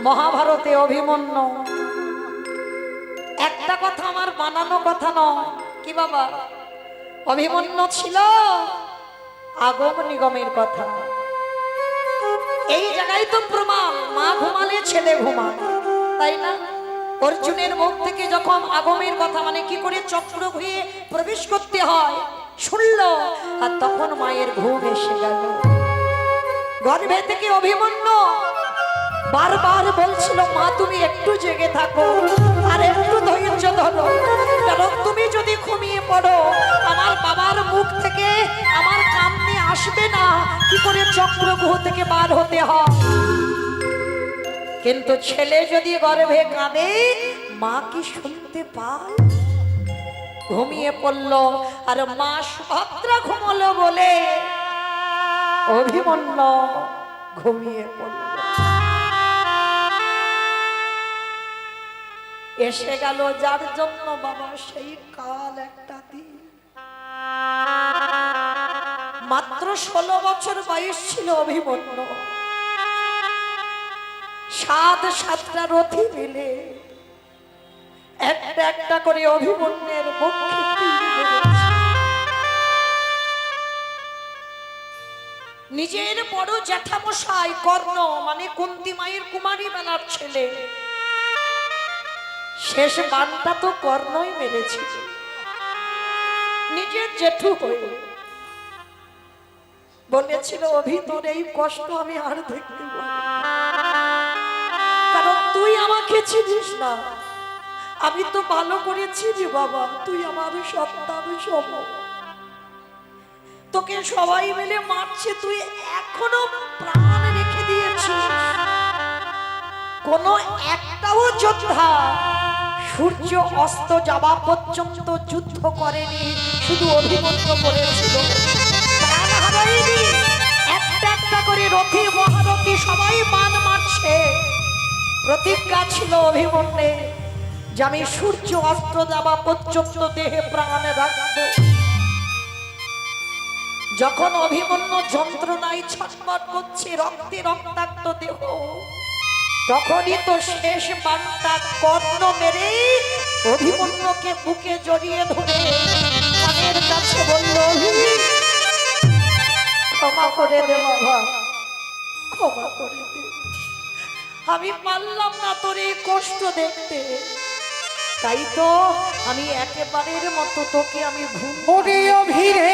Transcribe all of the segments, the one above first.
মহাভারতে অভিমন্যু, একটা কথা আমার বানানো কথা নয়, কি বাবা, অভিমন্যু ছিল আগম নিগমের কথা। এই জায়গায় তো প্রমাণ, মা ঘুমালে ছেলে ঘুমায়, তাই না? অর্জুনের মুখ থেকে যখন আগমের কথা, মানে কি করে চক্র ঘুরে প্রবেশ করতে হয় শুনল, আর তখন মায়ের ঘুম এসে গেল। গর্ভে থেকে অভিমন্যু বারবার বলছিল, মা তুমি একটু জেগে থাকো আর একটু ধৈর্য ধরো, কারণ তুমি যদি ঘুমিয়ে পড়ো আমার বাবার মুখ থেকে আমার কামনে আসবে না কি করে চক্রগ্রহ থেকে বার হতে হয়। কিন্তু ছেলে যদি গর্ভে কাঁদে মা কি শুনতে পায়? ঘুমিয়ে পড়ল, আর মা সুভদ্রা ঘুমলো বলে অভিমন্যু ঘুমিয়ে পড়ল। এসে গেল যার জন্য বাবা সেই কাল একটা দিন। মাত্র 16 বছর বয়স ছিল অভিমন্যু। 7টা রথী মিলে একটা একটা করে অভিমন্যুর বক্ষে তীর মেরেছে। নিজের বড় জ্যাঠামশাই কর্ণ, মানে কুন্তী মায়ের কুমারী বেলার ছেলে, শেষ বানটা তো কর্ণই মেরেছিল নিজের জেঠু হয়ে। বলেছিল অভিতর এই কষ্ট আমি আর দেখতে পাবো না, কারণ তুই আমাকে চিনিস না, আমি তো ভালো করে চিনি বাবা, তুই আমার সন্তান সম, তোকে সবাই মিলে মারছে, তুই এখনো প্রাণ রেখে দিয়েছিস। কোন একটাও যোদ্ধা সূর্য অস্ত যাওয়া পর্যন্ত যুদ্ধ করেনি, শুধু অভিমন্যু করেছিল। প্রাণ হারায়নি, একটা একটা করে রথী মহারথী সবাই বান মারছে। প্রতিজ্ঞা ছিল অভিমন্যু যে আমি সূর্য অস্ত যাওয়া পর্যন্ত দেহে প্রাণ রাখবো। যখন অভিমন্যু যন্ত্রণায় ছটফট করছে, রক্তে রক্তাক্ত দেহ, তখনই তো শেষ বানটা কর্ণ মেরে অভিমন্যুকে বুকে জড়িয়ে ধরে কানের কাছে বলল, ক্ষমা করে দে বাবা, ক্ষমা করে দে, আমি পারলাম না তোর এই কষ্ট দেখতে, তাই তো আমি একেবারের মতো তোকে আমি ঘুম ভিড়ে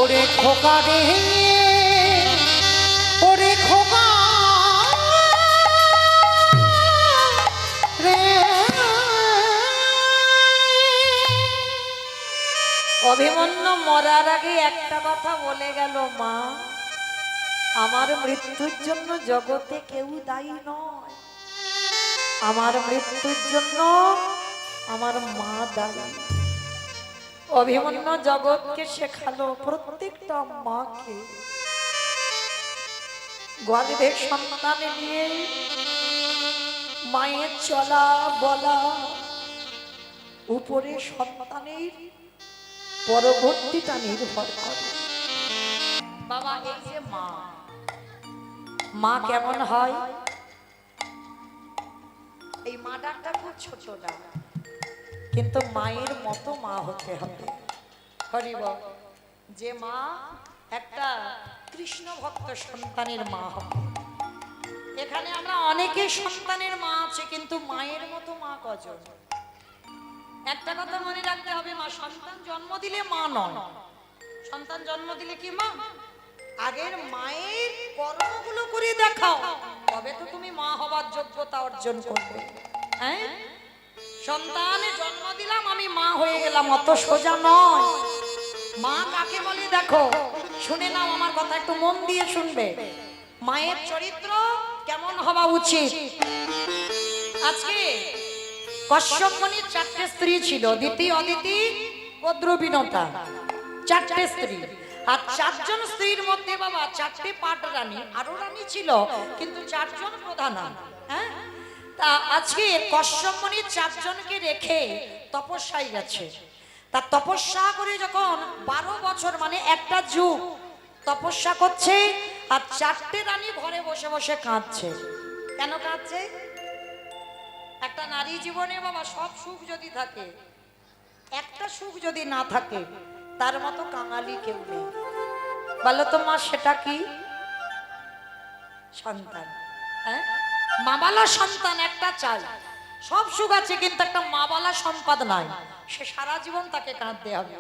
ওরে খোকা রে, ওরে খোকা রে। অভিমন্যু মরার আগে একটা কথা বলে গেল, মা আমার মৃত্যুর জন্য জগতে কেউ দায়ী নয়, আমার মৃত্যুর জন্য আমার মা দায়ী। অভিমন্যু জগৎকে শেখালো, প্রত্যেকটা মাকে গর্ভে সন্তান নিয়ে মায়ের চলা বলা, উপরে সন্তানের পরবর্তীটা নির্ভর করে। বাবা এই যে মা কেমন হয়, এই মা ডাকটা খুব ছোট ডাক, কিন্তু মায়ের মতো মা হতে হবে। হরিব, যে মা একটা কৃষ্ণ ভক্ত সন্তানের মা হবে। এখানে আমরা অনেকে সন্তানের মা আছে, কিন্তু মায়ের মতো মা কজন? একটা কথা মনে রাখতে হবে, মা সন্তান জন্ম দিলে মা নয়, সন্তান জন্ম দিলে কি মা? আগের মায়ের কর্মগুলো করে দেখাও, তবে তো তুমি মা হবার যোগ্যতা অর্জন করবে। হ্যাঁ, সন্তানে জন্ম দিলাম, আমি মা হয়ে গেলাম, অত সোজা নয়। মা কাকে বলে দেখো, শুনে নাও আমার কথা, একটু মন দিয়ে শুনবে। মায়ের চরিত্র কেমন হওয়া উচিত। আজকে কশ্যপ মুনির 4টে স্ত্রী ছিল, দিতি, অদিতি, কদ্র, বিনতা, 4টে স্ত্রী। আর 4 জন স্ত্রীর মধ্যে বাবা 4টে পাট রানী, আরো রানী ছিল, কিন্তু 4 জন প্রধান। হ্যাঁ, তা আজকে কশ্যপ মুনি 4 জনকে রেখে তপস্যায় গেছে। তা তপস্যা করে যখন 12 বছর মানে একটা যুগ তপস্যা করছে, আর 4টে রানী ঘরে বসে বসে কাঁদছে। কেন কাঁদছে? একটা নারী জীবনে বাবা সব সুখ যদি থাকে, একটা সুখ যদি না থাকে, তার মতো কাঙালি কেউ নেই। বলো তো মা, সেটা কি? সন্তান। হ্যাঁ, মাবালা সন্তান একটা চাই। সব সুখ আছে, কিন্তু একটা মাবালা সম্পদ নাই, সে সারা জীবন তাকে কাঁদতে হবে।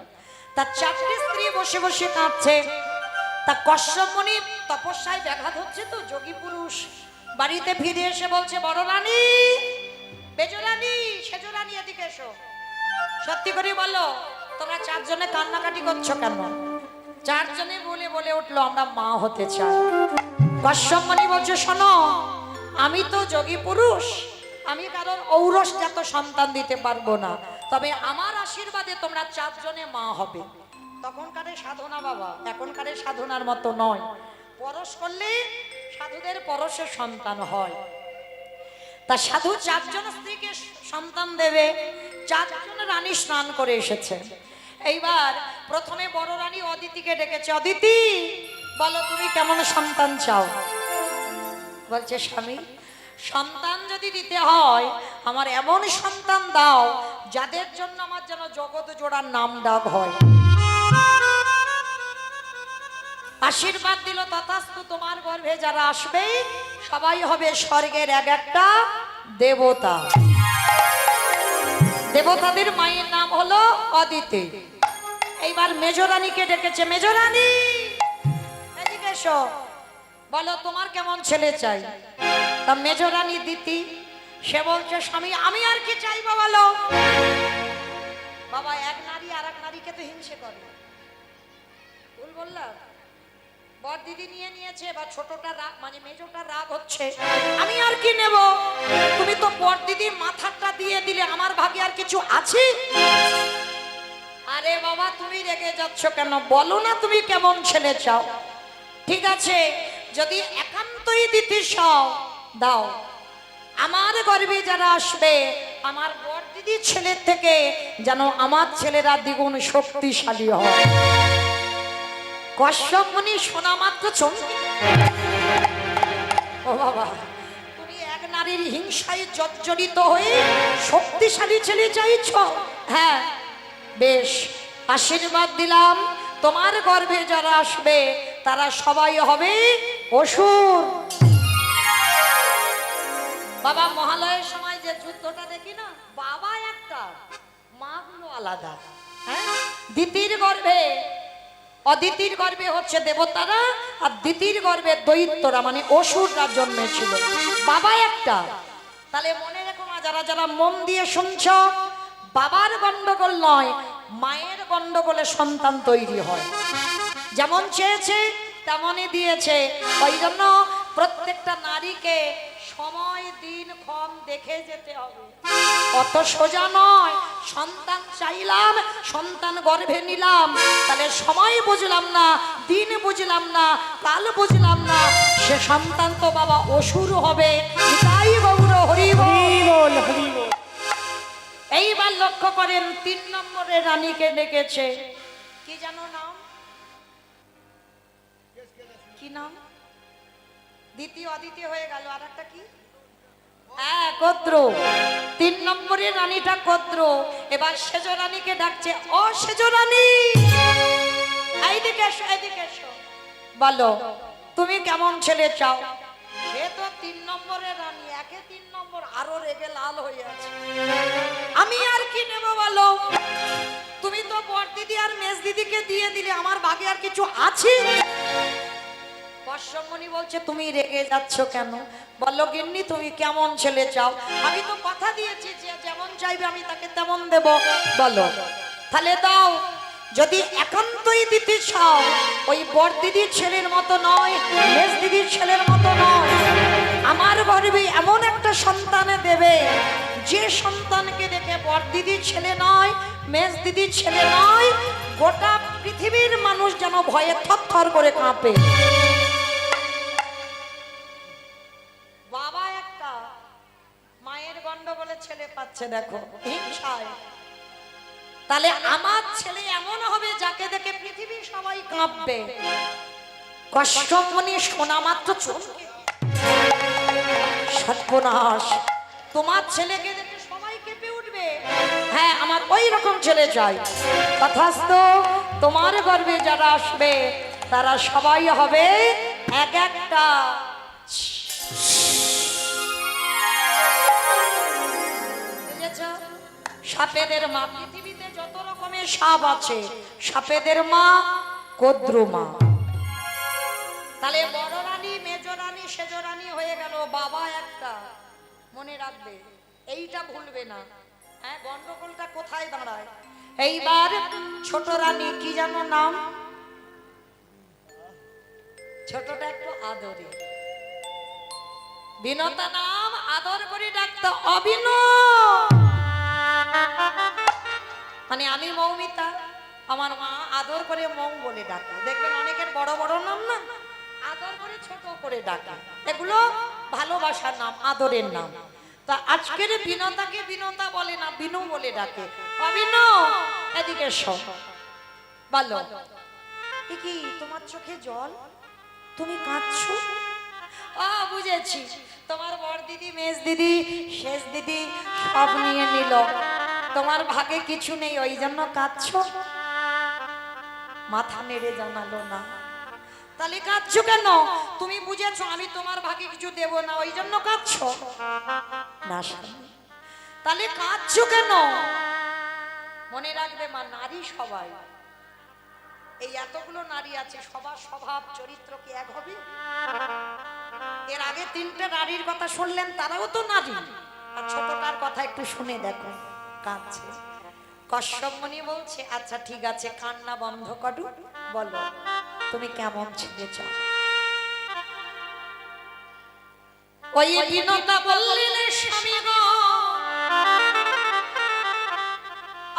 তার 4টে স্ত্রী বসে বসে কাঁদছে। তা কশ্যপ মুনি তপস্যায় ব্যাঘাত হচ্ছে, তো যোগী পুরুষ বাড়িতে ফিরে এসে বলছে, বড় রানী, বেজ রানী, সেজ রানী, এদিকে এসো। সত্যি করে বলো, তোমরা 4 জনে কান্নাকাটি করছো কেন? 4 জনে বলে বলে উঠলো, আমরা মা হতে চাই। কশ্যপ মুনি বলছে, শোনো, আমি তো যোগী পুরুষ, আমি কারণ ঔরসজাত সন্তান দিতে পারবো না, তবে আমার আশীর্বাদে তোমরা 4 জনে মা হবে। তখনকারে সাধনা বাবা এখনকারে সাধনার মতো নয়, পরশ করলে সাধুদের পরশে সন্তান হয়। তা সাধু 4 জন স্ত্রীকে সন্তান দেবে। 4 জন রানী স্নান করে এসেছে। এইবার প্রথমে বড় রানী অদিতিকে ডেকেছে, অদিতি বলো তুমি কেমন সন্তান চাও? বলছে, স্বামী, সন্তান যদি দিতে হয় আমার এমন সন্তান দাও যাদের জন্য আমার যেন জগৎ জোড়ার নাম ডাক হয়। আশীর্বাদ দিল, তথাস্তু, তোমার গর্ভে যারা আসবে সবাই হবে স্বর্গের এক একটা দেবতা। দেবতাদের মায়ের নাম হলো অদিতি। এইবার মেজরানীকে ডেকেছে, মেজরানী এদিকে এসো, বলো তোমার কেমন ছেলে চাই? তা মেজরানী দিতি, সে বলছে, স্বামী আমি আর কি চাইবো বলো। বাবা এক নারী আর এক নারীকে তো হিংসে করে, ভুল বললাম? বর দিদি নিয়ে নিয়েছে, বা ছোটটা রাগ মানে মেজোটা রাগ হচ্ছে, আমি আর কি নেব, তুমি তো বর দিদির মাথাটা দিয়ে দিলে, আমার ভাগে আর কিছু আছে? আরে বাবা তুমি রেগে যাচ্ছ কেন, বলো না তুমি কেমন ছেলে চাও। ঠিক আছে, যদি একান্তই দিতে চাও দাও, আমার গর্ভে যারা আসবে আমার বর দিদির ছেলের থেকে যেন আমার ছেলেরা দ্বিগুণ শক্তিশালী হয়। কশ্যপ মুনি শোনা মাত্র চমকে, ও বাবা, তুমি এক নারীর হিংসায় জর্জরিত হয়ে শক্তিশালী ছেলে চাইছ? হ্যাঁ বেশ, আশীর্বাদ দিলাম, তোমার গর্ভে যারা আসবে তারা সবাই হবে অসুর। বাবা মহালয়ের সময় যে যুদ্ধটা দেখি না, বাবা একটা, মা গুলো আলাদা। হ্যাঁ, দিতির গর্ভে, অদিতির গর্ভে হচ্ছে দেবতারা, আর দিতির গর্ভে দৈত্যরা মানে অসুররা জন্মেছিল, বাবা একটা। তাহলে মনে রেখো মা, যারা যারা মন দিয়ে শুনছ, বাবার গন্ডগোল নয়, মায়ের গন্ডগোলে সন্তান তৈরি হয়। যেমন চেয়েছে তেমনই দিয়েছে। ওই জন্য প্রত্যেকটা নারীকে সময় দিন ক্ষণ দেখে যেতে হবে, অত সোজা নয়। সন্তান চাইলাম, সন্তান গর্ভে নিলাম, তাহলে সময় বুঝলাম না, দিন বুঝলাম না, কাল বুঝলাম না, সে সন্তান তো বাবা অসুর হবে। তাই গৌর হরি বল, হরি বল। এইবার লক্ষ্য করেন 3 নম্বরে রানীকে ডেকেছে, কি জানো নাম? কি নাম? দ্বিতীয় অদিতি হয়ে গেল, আর একটা কি? হ্যাঁ কদ্র। 3 নম্বরের রানীটা কদ্র। এবার সেজ রানীকে ডাকছে, ও সেজ রানী এইদিকে এসো, এদিকে এসো, বলো তুমি কেমন ছেলে চাও? সে তো 3 নম্বরের রানী, একে 3 নম্বর, আরো রেগে লাল হয়ে আছে, আমি আর কি নেব বলো, তুমি তো বড় দিদি আর মেজ দিদিকে দিয়ে দিলে, আমার ভাগে আর কিছু আছে? কশ্যপমণি বলছে তুমি রেগে যাচ্ছ কেন? বলল গিন্নি তুমি কেমন ছেলে চাও? আমি তো কথা দিয়েছি যে যেমন চাইবে আমি তাকে তেমন দেব। বলো তাহলে দাও। যদি একান্তই দিতে চাও, ওই বড় দিদির ছেলের মতো নয়, মেজ দিদির ছেলের মতো নয়, আমার গর্ভে এমন একটা সন্তানে দেবে যে সন্তানকে দেখে বড় দিদির ছেলে নয়, মেজ দিদির ছেলে নয়, গোটা পৃথিবীর মানুষ যেন ভয়ে থরথর করে কাঁপে। বাবা একটা, মায়ের গন্ডগোলে ছেলে পাচ্ছে, দেখো হিংসায়। তাহলে আমার ছেলে এমন হবে যাকে দেখে পৃথিবীর সবাই কাঁপবে। কষ্টমণি শোনা মাত্র চমকে, সর্বনাশ, তোমার ছেলেকে দেখে সবাই কেঁপে উঠবে। হ্যাঁ, আমার ওই রকম ছেলে চাই। তথাস্তু, তোমার গর্ভে যারা আসবে তারা সবাই হবে এক একটা সাপেদের মা। পৃথিবীতে যত রকমের সাপ আছে, সাপেদের মা কদ্রু মা। তাহলে বড় রানী, মেজ রানী, সেজ রানী হয়ে গেল, বাবা একটা। মনে রাখবে, এইটা ভুলবে না। হ্যাঁ, গন্ডগোলটা কোথায় দাঁড়ায়? এইবার ছোট রানী, কি জানো নাম? ছোটটা একটু আদরে, বিনতা নাম, আদর করে ডাকতো অবিন। মানে আমি মৌমিতা, আমার মা আদর করে মৌ বলে ডাকে। দেখবেন অনেকের বড় বড় নাম না, আদর করে ছোট করে ডাকে, এগুলো ভালোবাসার নাম, আদরের নাম। তা আজকের বিনতাকে বিনতা বলে না, বিনু বলে ডাকে। অবিন, এদিকে শোন। বলো, কি তোমার চোখে জল? তুমি কাঁদছো? বুঝেছি, তোমার বড় দিদি, মেজ দিদি, শেষ দিদি সব নিয়ে নিল, তোমার ভাগে কিছু নেই, ওই জন্য কাঁদছো। মাথা নেড়ে জানালো না। তাহলে কাঁদছো কেন? তুমি বুঝেছো আমি তোমার ভাগে কিছু দেব না, ওই জন্য কাঁদছো না। তাহলে কাঁদছো কেন? মনে রাখবে মা, নারী সবাই, এই এতগুলো নারী আছে, সবার স্বভাব চরিত্র কি এক হবে? এর আগে তিনটে নারীর কথা শুনলেন, তারাও তো নারী। আর ছোটটার কথা একটু শুনে দেখো, কাঁদছে। কশ্যপমণি বলছে আচ্ছা ঠিক আছে, কান্না বন্ধ করো, বলো তুমি কেমন ছেলে চাও? ওই বিনতা বললেন স্বামী গো,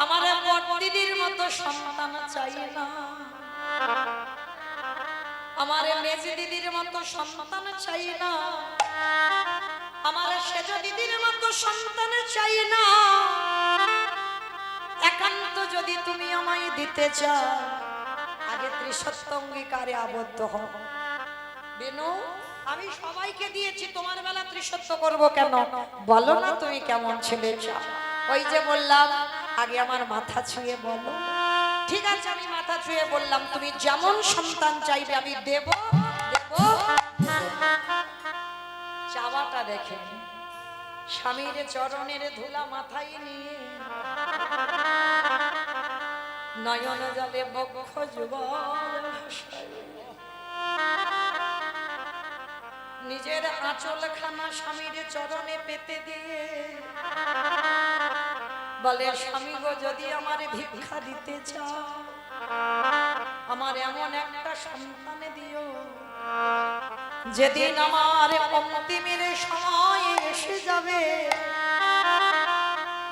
আমার বড় দিদির মতো সন্তান চাই না, আমার মেজ দিদির মতো সন্তান চাই না, আমার সেজ দিদির মতো সন্তান চাই না। একান্ত যদি তুমি আমায় দিতে চাও, আগে ত্রিসত্য অঙ্গীকারে আবদ্ধ হও। বিনু, আমি সবাইকে দিয়েছি, তোমার বেলা ত্রিসত্য করব কেন? বলো না তুমি কেমন ছেলে চাও? ওই যে বললাম, আগে আমার মাথা ছুঁয়ে বলো। ঠিক আছে, আমি মাথা ছুঁয়ে বললাম, তুমি যেমন সন্তান চাইবে আমি দেব দেব। চাওয়াটা দেখে স্বামীর চরণের ধুলা মাথায় নিয়ে নয়ন জলে বক্ষ যুগল নিজের আঁচল খানা স্বামীর চরণে পেতে দিয়ে বলে, স্বামী গো যদি আমার ভিক্ষা দিতে চাও, আমার এমন একটা সন্তান দিও, যেদিন আমার অন্তিমের সময় এসে যাবে,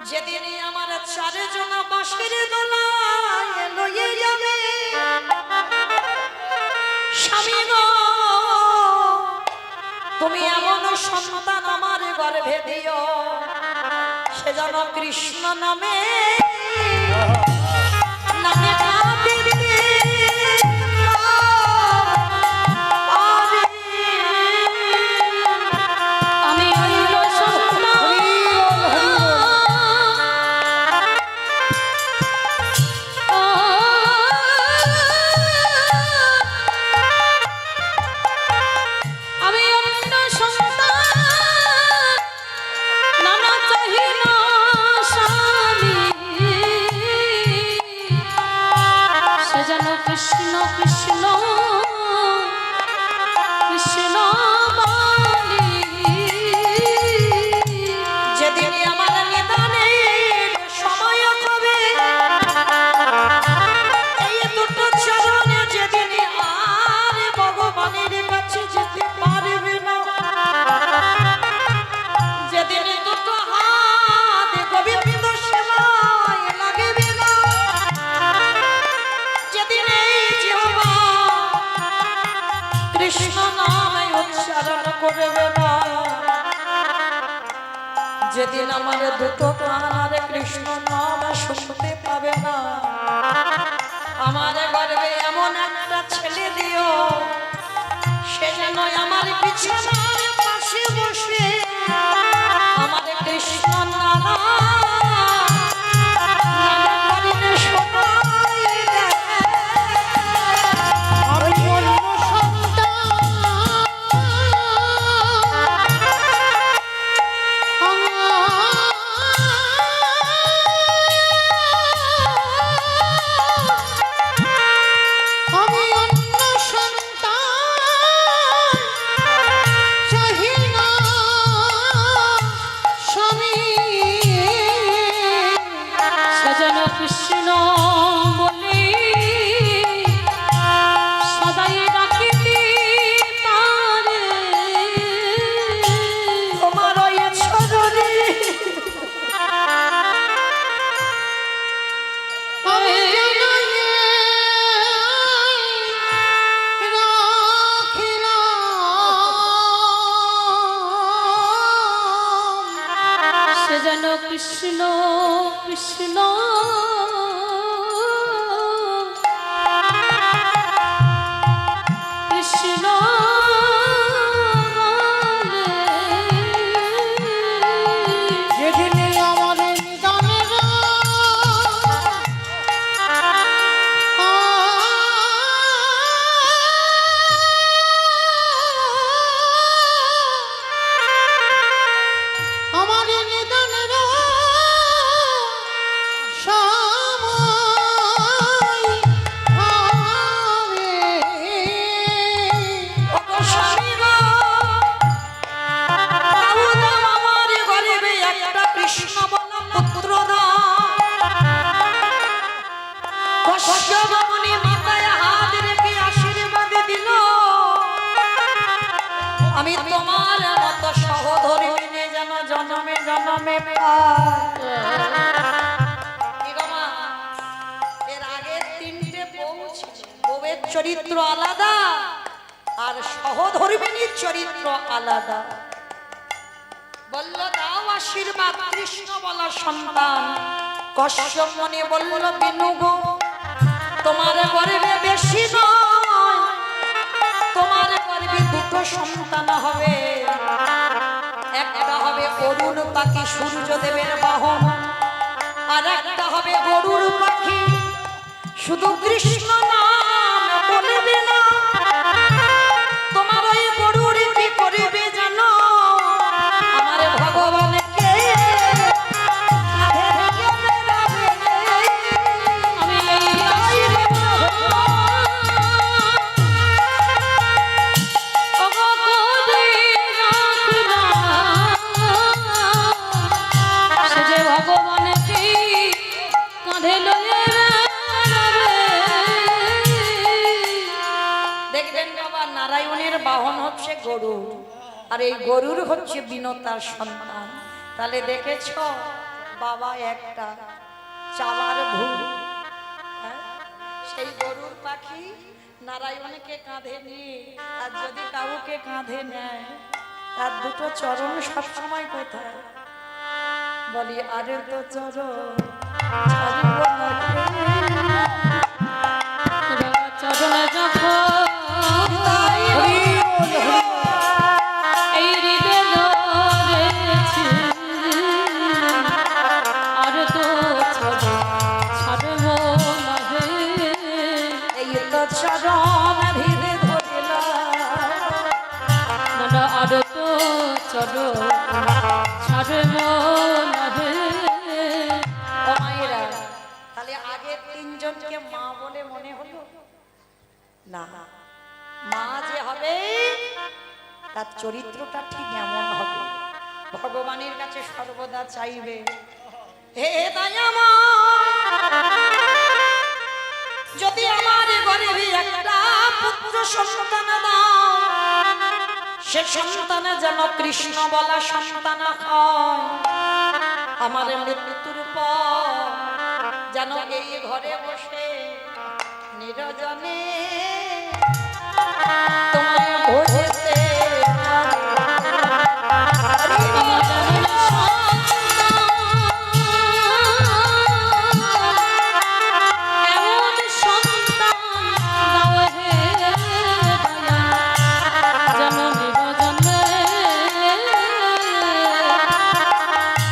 যেদিনই আমার চারজন বাঁশির দোলায় লইয়ে যাবে, স্বামী গো তুমি এমন সন্তান আমার গর্ভে দিও, সে যেন কৃষ্ণ নামে নামে কৃষ্ণ কৃষ্ণ বলি যেদিন আমার নিদানের সময় হবে, এই দুটো চরণে যেদিন আর ভগবানের কাছে যেতে পারবে না, যেদিন দুটো হাত গোবিন্দ সেবায় লাগবে না, যেদিন এই জিহ্বা কৃষ্ণ নাম উচ্চারণ করবে না, যেদিন আমার দুটো কান আর কৃষ্ণ নাম শুনতে পাবে না, আমার গর্বে এমন একটা ছেলে দিও, সে যেন আমার বিছানার পাশে বসে আমার কৃষ্ণ নাম করিলে সবাই দেখে। আমি অন্য সন্তান আমি অন্য সন্তান চাহি না স্বামী সজন কৃষ্ণ বলি সদাই ডাকিতে পারে তোমার ওই চরণে আমি জানাইয়ে রাখিলাম সে যেন কৃষ্ণ কৃষ্ণ কৃষ্ণ যেদিন আমার নিদানের আমার নিদানের সময় হবে ওগো স্বামী গো, দাও দাও আমার গর্বে একটা কৃষ্ণ বলা পুত্র দাও। কশ্যপ মুনি মাথায় হাত রেখে আশীর্বাদ দিল, আমি তোমার মতো সহধর্মিণী যেন জনমে জনমে পাই। কি গো মা, এর আগে তিনটে বউ ছিল, বউয়ের চরিত্র আলাদা আর সহধর্মিণীর চরিত্র আলাদা। বলল দাও আশীর্বাদ কৃষ্ণ বলা সন্তান। কশ্যপ মুনি বলল বিনু গো, তোমার গর্বে বেশি নয়, তোমার গর্বে দুটো সন্তান হবে, একটা হবে অরুণ পাখি সূর্যদেবের বাহন, আর একটা হবে গরুর পাখি। শুধু কৃষ্ণ নাম বলবে না, তোমার ওই গরুর কি করবে জানো, আমার ভগবানকে কাঁধে রেখে বেড়াবে। আমি এই সে যে ভগবানকে কাঁধে লয়ে দেখবেন বাবা, নারায়ণের বাহন হচ্ছে গরু, আর এই গরুর হচ্ছে বিনতার সন্তান। তাহলে দেখেছ বাবা একটা চালার ভূ, হ্যাঁ? সেই গরুর পাখি নারায়ণকে কাঁধে নিয়ে, আর যদি কাউকে কাঁধে নেয় তার দুটো চরণ সবসময় কোথায়, বলি আরে তো চরণ ছাড়িব না কে। চরণ যখন এই হৃদয় ধরেছি আর তো ছাড়ব না হে এই তো চরণ ধীরে ধরিলা, না আর তো চরণ ছাড়ব না হে। ও মায়েরা, তাহলে আগের তিনজনকে মা বলে মনে হলো না, মা যে হবে তার চরিত্রটা ঠিক এমন হবে, ভগবানের কাছে সর্বদা চাইবে, হে দয়াময়, যদি আমার গরিবী একটা পুত্র সন্তান দাও, সে সন্তান যেন কৃষ্ণ বলা সন্তান হয়, আমার মৃত্যুর পর যেন এই ঘরে বসে নিরজনে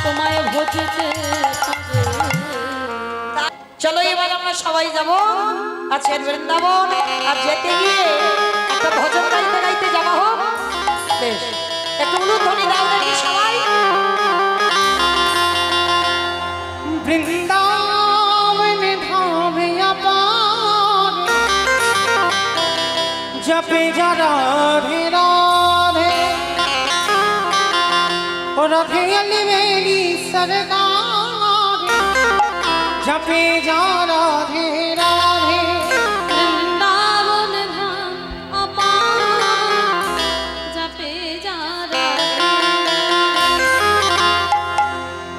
তোমায় ভজতে চলো এবার আমরা সবাই যাব আছেন বৃন্দাবন, আর যেতে গিয়ে একটা ভজন গাইতে গাইতে যাওয়া হোক। বেশ, একটু উলুধ্বনি দাও দেখি সবাই। বৃন্দাবন ধামে আপার জপে যা রাধে রাধে, ও রাধে আলি মেরি সরকার, জপে যা রাধে রাধে। বৃন্দাবন ধাম অপার জপে যা রাধে,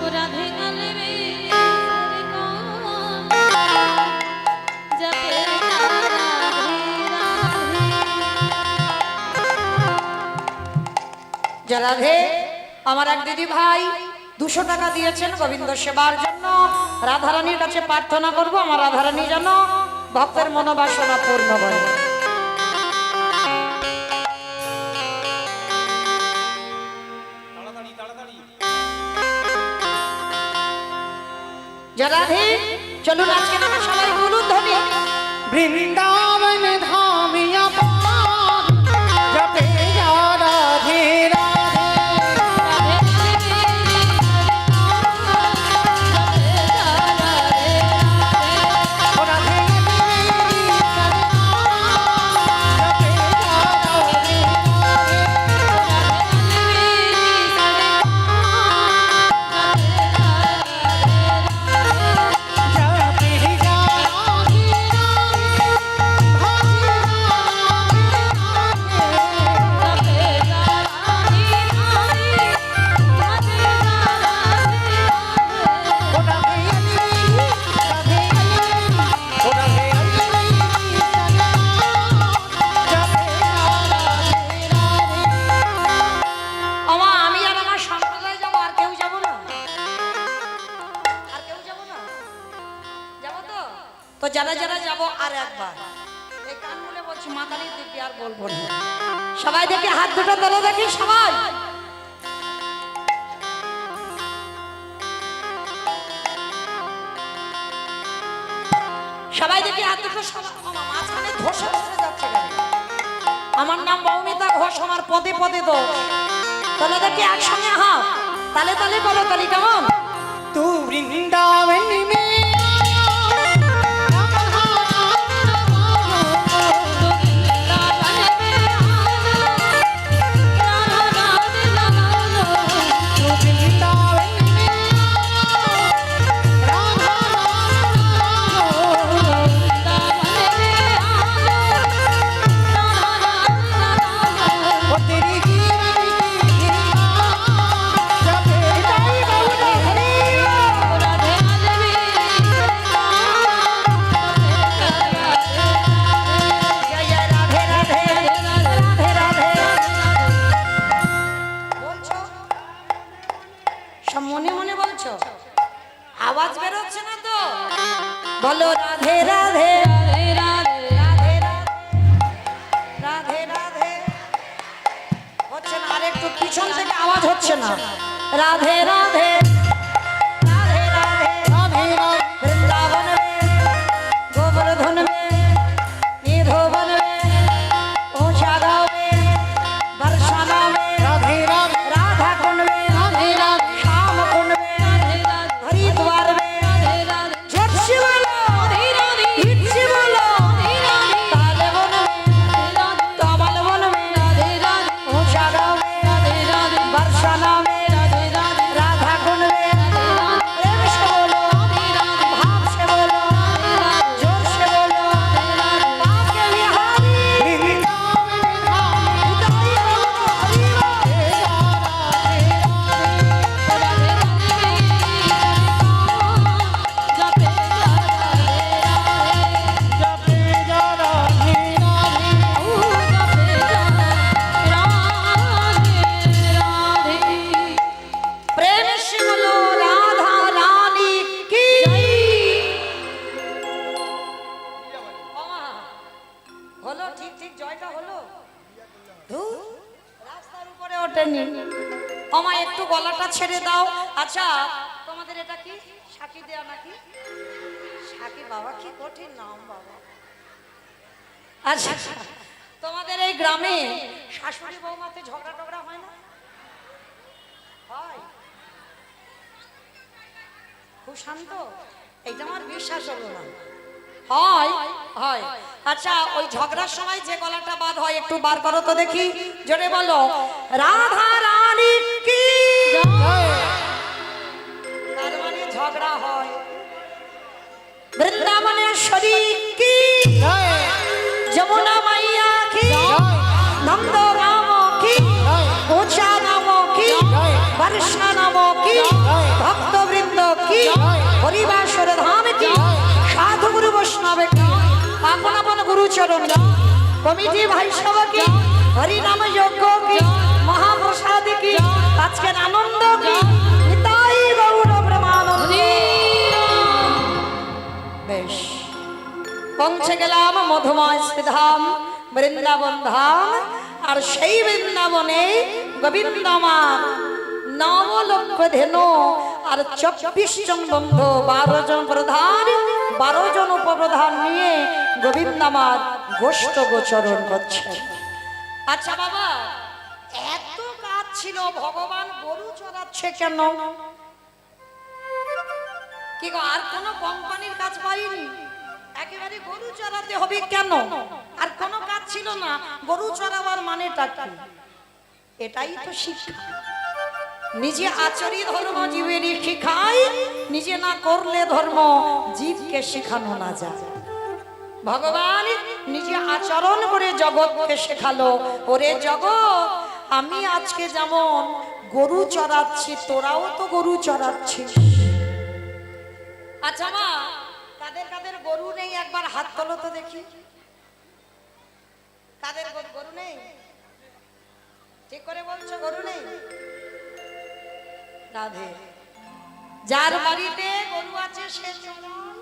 ও রাধে কালে জপে যা রাধে রাধে। রাধে, আমার এক দিদি ভাই 200 টাকা দিয়েছেন গোবিন্দ সেবার জন্য। রাধারানীর কাছে প্রার্থনা করব আমার রাধারানী যেন ভক্তের মনোবাসনা পূর্ণ করে। রাধে, চলুন আজকে আমরা সবাই উলুধ্বনি। বৃন্দাবন ধামে আপার জপে যা রাধে রাধে, ও রাধে আলি মেরি সরকার, জপে যা রাধে রাধে। জপে যা রাধে রাধে, ভজে ও রাধে আলি মেরি, রাধে আলি মেরি, ও রাধে আলি মেরি সরকার, জপে যা রাধে রাধে। আমি আর আমার সম্প্রদায় যাবো, আর কেউ যাবো না, আর কেউ যাবো না, যাবো তো? তো যারা যারা যাবো আর একবার এই কান বলে বলছি, মাতালি দিকে আর বলবো না। সবাই দেখে হাত দুটো তোলো দেখি সবাই। সবাই দেখি হাত দুটো সবাই। আমার মাঝখানে ধসে ধসে যাচ্ছে কেন? আমার নাম মৌমিতা ঘোষ, আমার পদে পদে দোষ। তাহলে দেখি একসঙ্গে হাত তালে তালে বলো তালি কেমন? तू वृंदावन में মনে মনে বলছো, আওয়াজ বেরোচ্ছে না তো? বলো রাধে রাধে রাধে রাধে রাধে রাধে। হচ্ছে না, আর একটু পিছন থেকে আওয়াজ হচ্ছে না। রাধে রাধে রাধে রাধে রাধে রাধে। বৃন্দাবন में गोवर्धन में निधोवन में ऊंचा गाँव में बरसाना में राधे राधे राधा कुंड में राधे राधे श्याम कुंड में हरिद्वार में झट से बोलो हिट से बोलो ताले वन में कमल वन में ऊंचा কাটেনি। আমায় একটু গলাটা ছেড়ে দাও। আচ্ছা তোমাদের এটা কি সাকি দেয়া নাকি? সাকি বাবা কি কঠিন নাম বাবা। আচ্ছা তোমাদের এই গ্রামে শাশুড়ি বৌমাতে ঝগড়া টগড়া হয় না? হয়? খুব শান্ত, এইটা আমার বিশ্বাস হলো না। হয় হয়। আচ্ছা ওই ঝগড়ার সময় যে গলাটা বাদ হয় একটু বার করো তো দেখি, জোরে বলো। রাধা রানী কি, তার মানে ঝগড়া হয়। বৃন্দাবনেশ্বরী কি, যমুনা মাইয়া কি, নন্দ রাম কি, উষা নাম কি, বর্ষা নাম কি, ভক্তবৃন্দ কি, হরিবাসর ধাম কি, সাধু গুরু বৈষ্ণব কি, আপন আপন গুরুচরণ কি, কমিটি ভাই সভা কি, হরিনাম যজ্ঞ কি, মহাপ্রসাদ কি, আজকের আনন্দ কি, নিতাই গৌর প্রেমানন্দ। বেশ পৌঁছে গেলাম মধুময় শ্রীধাম বৃন্দাবন ধাম। আর সেই বৃন্দাবনে গোবিন্দমার 9 লক্ষ ধেনু আর 24 জন বন্ধু, 12 জন প্রধান, 12 জন উপপ্রধান নিয়ে গোবিন্দমার গোষ্ঠ গোচরণ করছে। আচ্ছা বাবা, এত কাজ ছিল, ভগবান গরু চড়াচ্ছে কেন? কি গো, আর কোন কোম্পানির কাজ পাইনি? একেবারে গরু চড়াতে হবে কেন? আর কোন কাজ ছিল না, গরু চড়াবার মানেটা কি? এটাই তো শিক্ষা। নিজে আচরি ধর্ম জীবেরই শিখাই, নিজে না করলে ধর্ম জীবকে শেখানো না যায়। ভগবান নিজে আচরণ করে জগৎকে শেখালো, ওরে জগৎ আমি আজকে যেমন গরু চড়াচ্ছি, তোরাও তো গরু চড়াচ্ছিস। আচ্ছা মা, কাদের কাদের গরু নেই একবার হাত তোলো তো দেখি। কাদের গরু নেই? ঠিক করে বলছো গরু নেই? রাধে। যার বাড়িতে গরু আছে সে চড়ায়,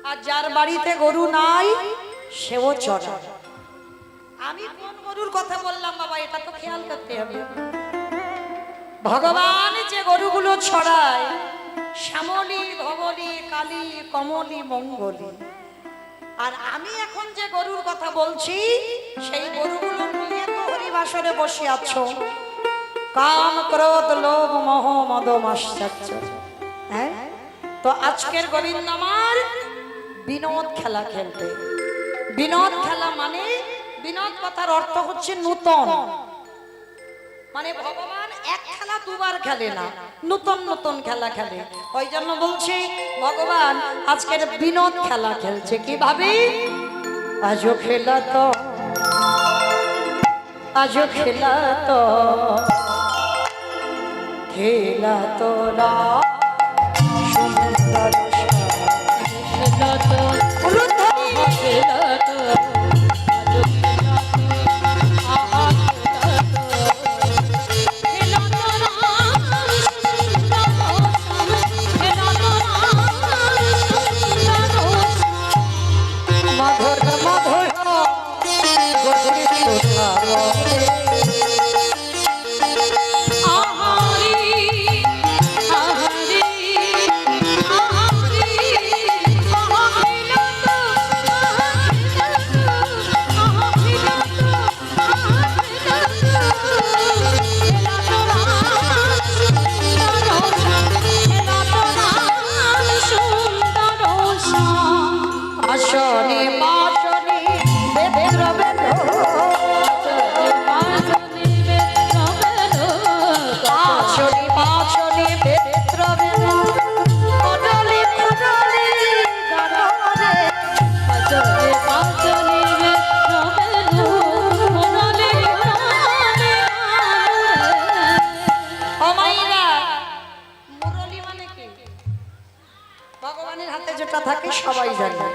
আর যার বাড়িতে গরু নাই সেও চড়ায়। আমি কোন গরুর কথা বললাম বাবা, এটা তো খেয়াল করতে হবে। ভগবান যে গরুগুলো ছড়ায়, শ্যামলী, ধবলী, কালী, কমলী, মঙ্গলী। আর আমি এখন যে গরুর কথা বলছি, সেই গরুগুলো নিয়ে তো হরিবাসরে বসে আছো। কাম, ক্রোধ, লোভ, মোহ, মদ, মাশ্চর্য। হ্যাঁ, তো আজকের গোবিন্দমার বিনোদ খেলা খেলতে। বিনোদ খেলা মানে, বিনোদ কথার অর্থ হচ্ছে নূতন। মানে ভগবান এক খেলা দুবার খেলে না, নতুন নতুন খেলা খেলে। ওই জন্য বলছি ভগবান আজকের বিনোদ খেলা খেলছে। কিভাবে? আজও খেলা তো, আজও খেলা তো, খেলা তোরা সুন্দর মধুর মধুর আসনে বাসনে বেদ্র বেদ, আসনে বাসনে বেদ্র বেদ, কদলি কদলি গানে, আসনে বাসনে বেদ্র বেদ, কদলি গানে। ও মাইরা, মুরলি মানে কি? ভগবানের হাতে যেটা থাকে সবাই জানে।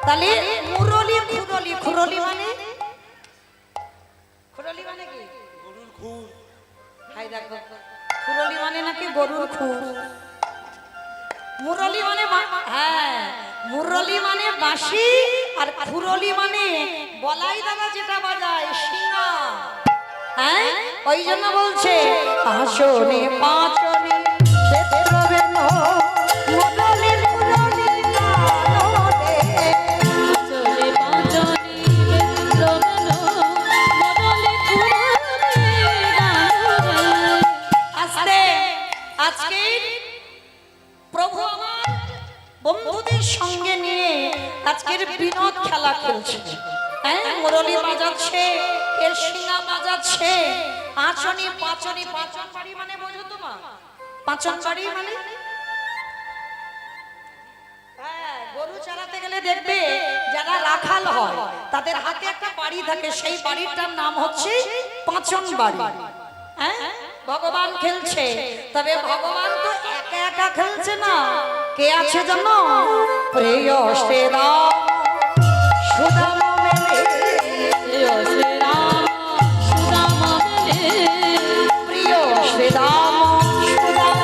তাহলে মুরলি, খুরলি, খুরলি মানে, খুরলি মানে কি? গরুর খুর। হাই দেখো, খুরলি মানে নাকি গরুর খুর। মুরলি মানে, হ্যাঁ মুরলি মানে বাঁশি, আর খুরলি মানে বলাই দাদা যেটা বাজায় শিঙা। হ্যাঁ ওই জন্য বলছে আসনে পাঁচনে ক্ষেত্রবে মোদনের পুরনের কাননে। চলে পাঁচনি বেন্দ্র বেলো মরলে পুরনে গানরে। আস্তে আজকে প্রভু আমার বন্ধুদের সঙ্গে নিয়ে আজকের বিনোদ খেলা খেলছে। হ্যাঁ মুরলি বাজাচ্ছে, এর সিঙ্গা বাজাচ্ছে, পাঁচনি পাঁচনি পাঁচন বাড়ি মানে বোঝো তো মা? পাঁচন বাড়ি মানে হ্যাঁ গরু চড়াতে গেলে দেখবে যারা রাখাল হয় তাদের হাতে একটা বাড়ি থাকে, সেই বাড়িটার নাম হচ্ছে পাঁচন বাড়ি। হ্যাঁ ভগবান খেলছে, তবে ভগবান তো একা একা খেলছে না, কে আছে জানো? প্রিয় শ্রীরাম সুদাম মেলে, প্রিয় শ্রীরাম সুদাম মেলে, প্রিয় শ্রীরাম সুদাম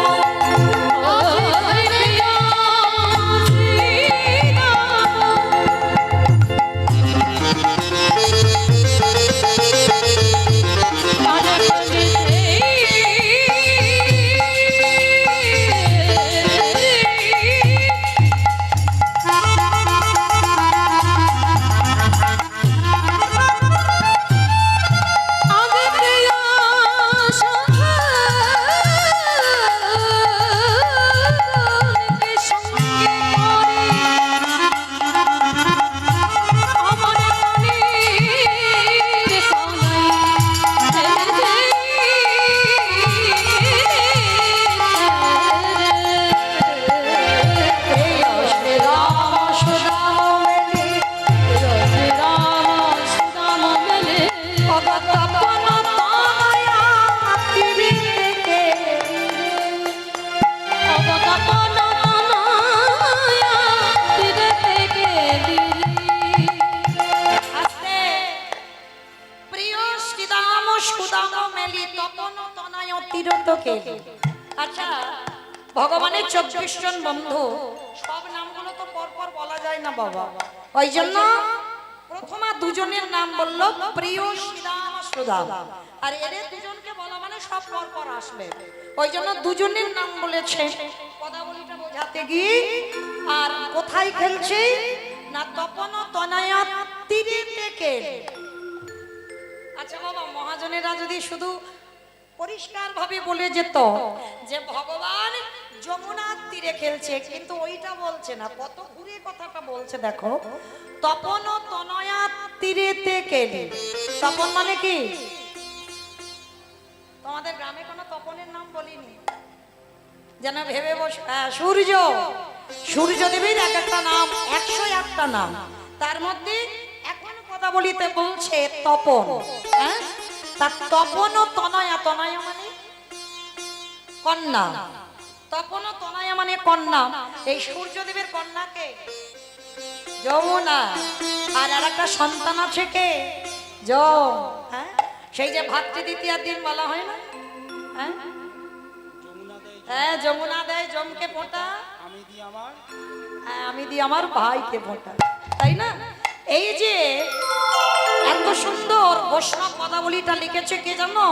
আচ্ছা ভগবানের 24 জন বন্ধু, সব নামগুলো তো পরপর বলা যায় না বাবা, ওই জন্য প্রথমা দুজনের নাম বললো প্রিয় শ্রীরাম সুদাম, আর এদের দুজনকে বলা মানে সব পরপর আসবে, ওই জন্য দুজনের নাম বলেছে পদাবলীটা বোঝাতে গিয়ে। আর কোথায় খেলছে না তপন তনয়া তীরে থেকে। আচ্ছা বাবা মহাজনেরা যদি শুধু পরিষ্কার ভাবে বলে যেত যে ভগবান যমুনার তীরে খেলছে, কিন্তু ওইটা বলছে না, কত ঘুরে কথাটা বলছে দেখো, তপন তনয়া তীরেতে খেলে। তপন মানে কি? তোমাদের গ্রামে কোনো তপনের নাম বলিনি যেন ভেবে বস। সূর্য, সূর্য দেবীর এক একটা নাম, 101টা নাম, তার মধ্যে এখন কথা বলিতে বলছে তপন। হ্যাঁ তা তপন তনয়া, তনয়া মানে কন্যা, তপন তনয়া মানে কন্যা। এই সূর্যদেবের কন্যাকে যমুনা, আর একটা সন্তান আছে কে? যম। হ্যাঁ সেই যে ভাতৃ দ্বিতীয়ার দিন বলা হয় না, হ্যাঁ হ্যাঁ যমুনা দেয় যমকে ফোঁটা, আমি দিই আমার ভাইকে ফোঁটা, তাই না? এই যে এত সুন্দর বৈষ্ণব পদাবলীটা লিখেছে কে জানো?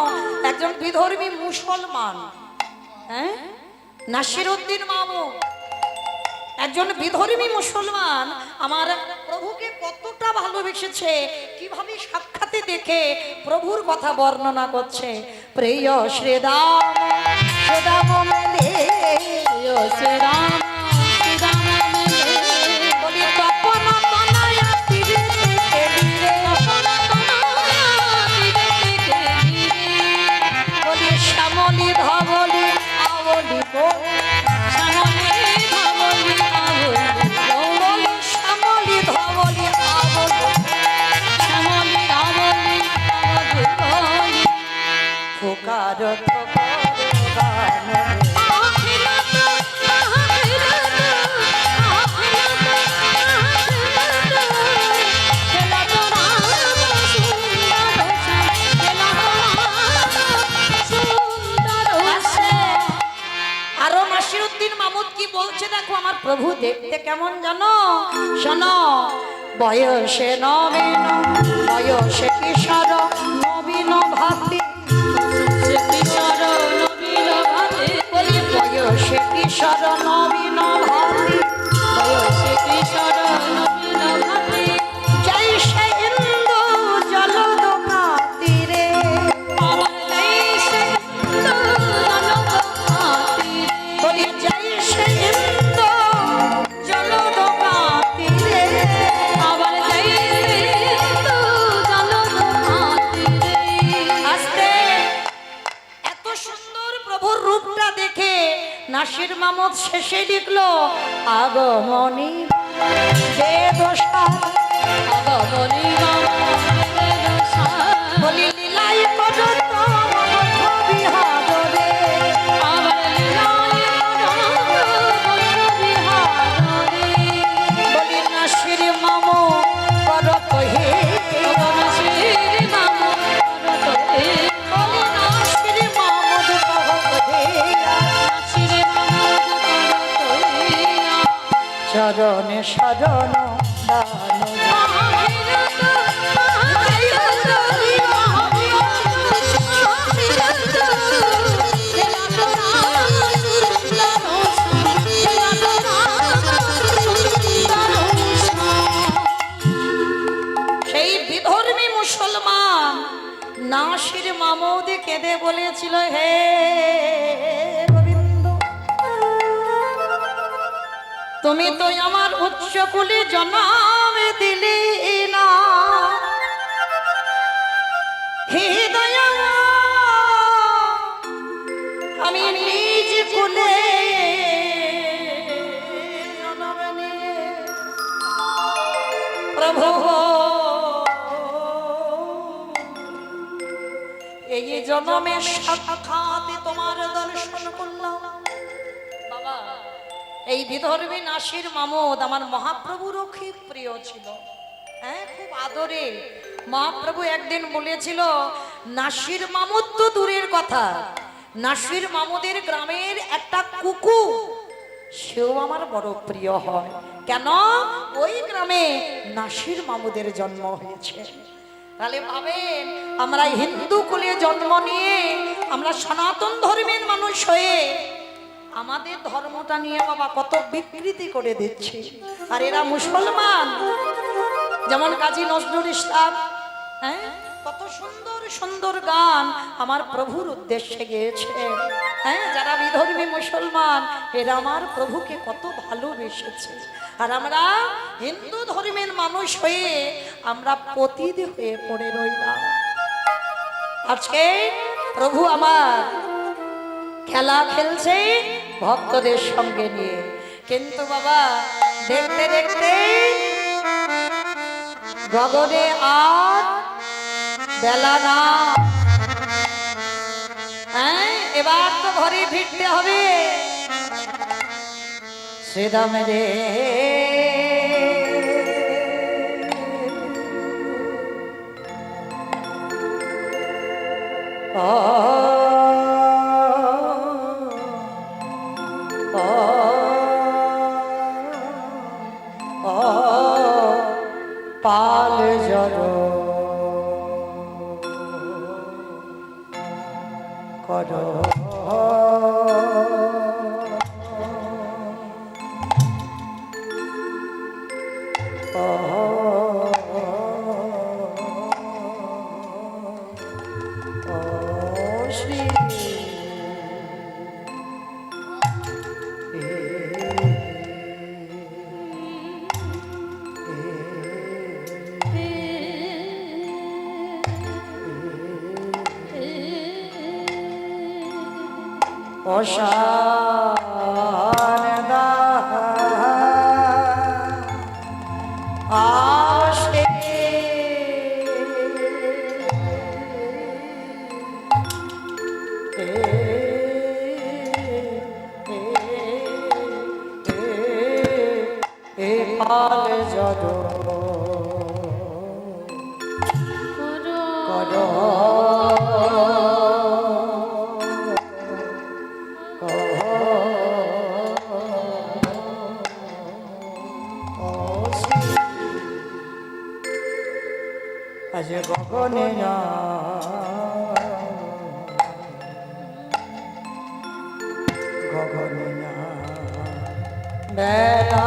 একজন বিধর্মী মুসলমান, হ্যাঁ নাসিরউদ্দিন মামু, একজন বিধর্মী মুসলমান আমার প্রভুকে কতটা ভালোবেসেছে, কিভাবে সাক্ষাতে দেখে প্রভুর কথা বর্ণনা করছে। প্রিয় শ্রীরাম সুদাম মেলে, প্রিয় শ্রীরাম সুদাম মেলে, বলি তপন তনয়া তীরে থেকে তীরে, বলি শ্যামলি ধবলি আবলি গো, শ্যামলে ধবলি আবলি গো, বলি শ্যামলি ধবলি আবলি, শ্যামলে ধবলি আবলি গো, ফোকার ফোকার গান রে। আখিরাত আখিরাত আরো নাসিরউদ্দিন মাহমুদ কি বলছে দেখো, আমার প্রভু দেখতে কেমন জানো? শোনো, বয়সে নবীন, বয়সে কিশোর, নবীন ভাতি শরণ বিনভাতি বয়সে কিশোর নবীন ভাতি জয় সে ইন্দু জলদোকা তীরে আমার দেশে বলি জয় সে ইন্দু জলদোকা তীরে আবার দেশে আস্তে এত সুন্দর প্রভুর রূপটা দেখে নাসির মাহমুদ শেষে লিখলো আগমনী বেদশা বলি লীলাই পদতম বিহারে বলি নাসির মামু করত হে বলি নাসির মাহমুদ করত হে চরণে শরণ দান সেই বিধর্মী মুসলমান নাসির মাহমুদ কেঁদে বলেছিল হে গোবিন্দ তুমি তো আমার উচ্চ কুলে জন্ম দিলি না হে দয়া আমি নিজ কুলে জন্ম নিয়ে প্রভু এই জন্মে সাক্ষাৎ তোমার দর্শন করলাম বাবা। এই বিধর্মী নাসির মাহমুদ আমার মহাপ্রভুরও খুব প্রিয় ছিল, হ্যাঁ খুব আদরে। মহাপ্রভু একদিন বলেছিল নাসির মাহমুদ তো দূরের কথা, নাসির মাহমুদের গ্রামের একটা কুকুর সেও আমার বড় প্রিয় হয়। কেন? ওই গ্রামে নাসির মাহমুদের জন্ম হয়েছে। তাহলে ভাবেন আমরা হিন্দু কুলে জন্ম নিয়ে আমরা সনাতন ধর্মের মানুষ হয়ে আমাদের ধর্মটা নিয়ে বাবা কত বিকৃতি করে দিচ্ছে। আর এরা মুসলমান, যেমন কাজী নজরুল ইসলাম, হ্যাঁ কত সুন্দর সুন্দর গান আমার প্রভুর উদ্দেশ্যে গেয়েছে। হ্যাঁ যারা বিধর্মী মুসলমান এরা আমার প্রভুকে কত ভালোবেসেছে। আর আমরা হিন্দু ধর্মের মানুষ হয়ে আমরা পতিত হয়ে পড়ে রইলাম। আজকে প্রভু আমার খেলা খেলছে ভক্তদের সঙ্গে নিয়ে, কিন্তু বাবা দেখতে দেখতে গগনে আর বেলা না, হ্যাঁ এবার তো ঘরে ফিরতে হবে। শ্রীরাম রে পাল জড় কর শ্রী অশারদা আসে পাল জড় কর আজ গগনে না গগনে না বেলা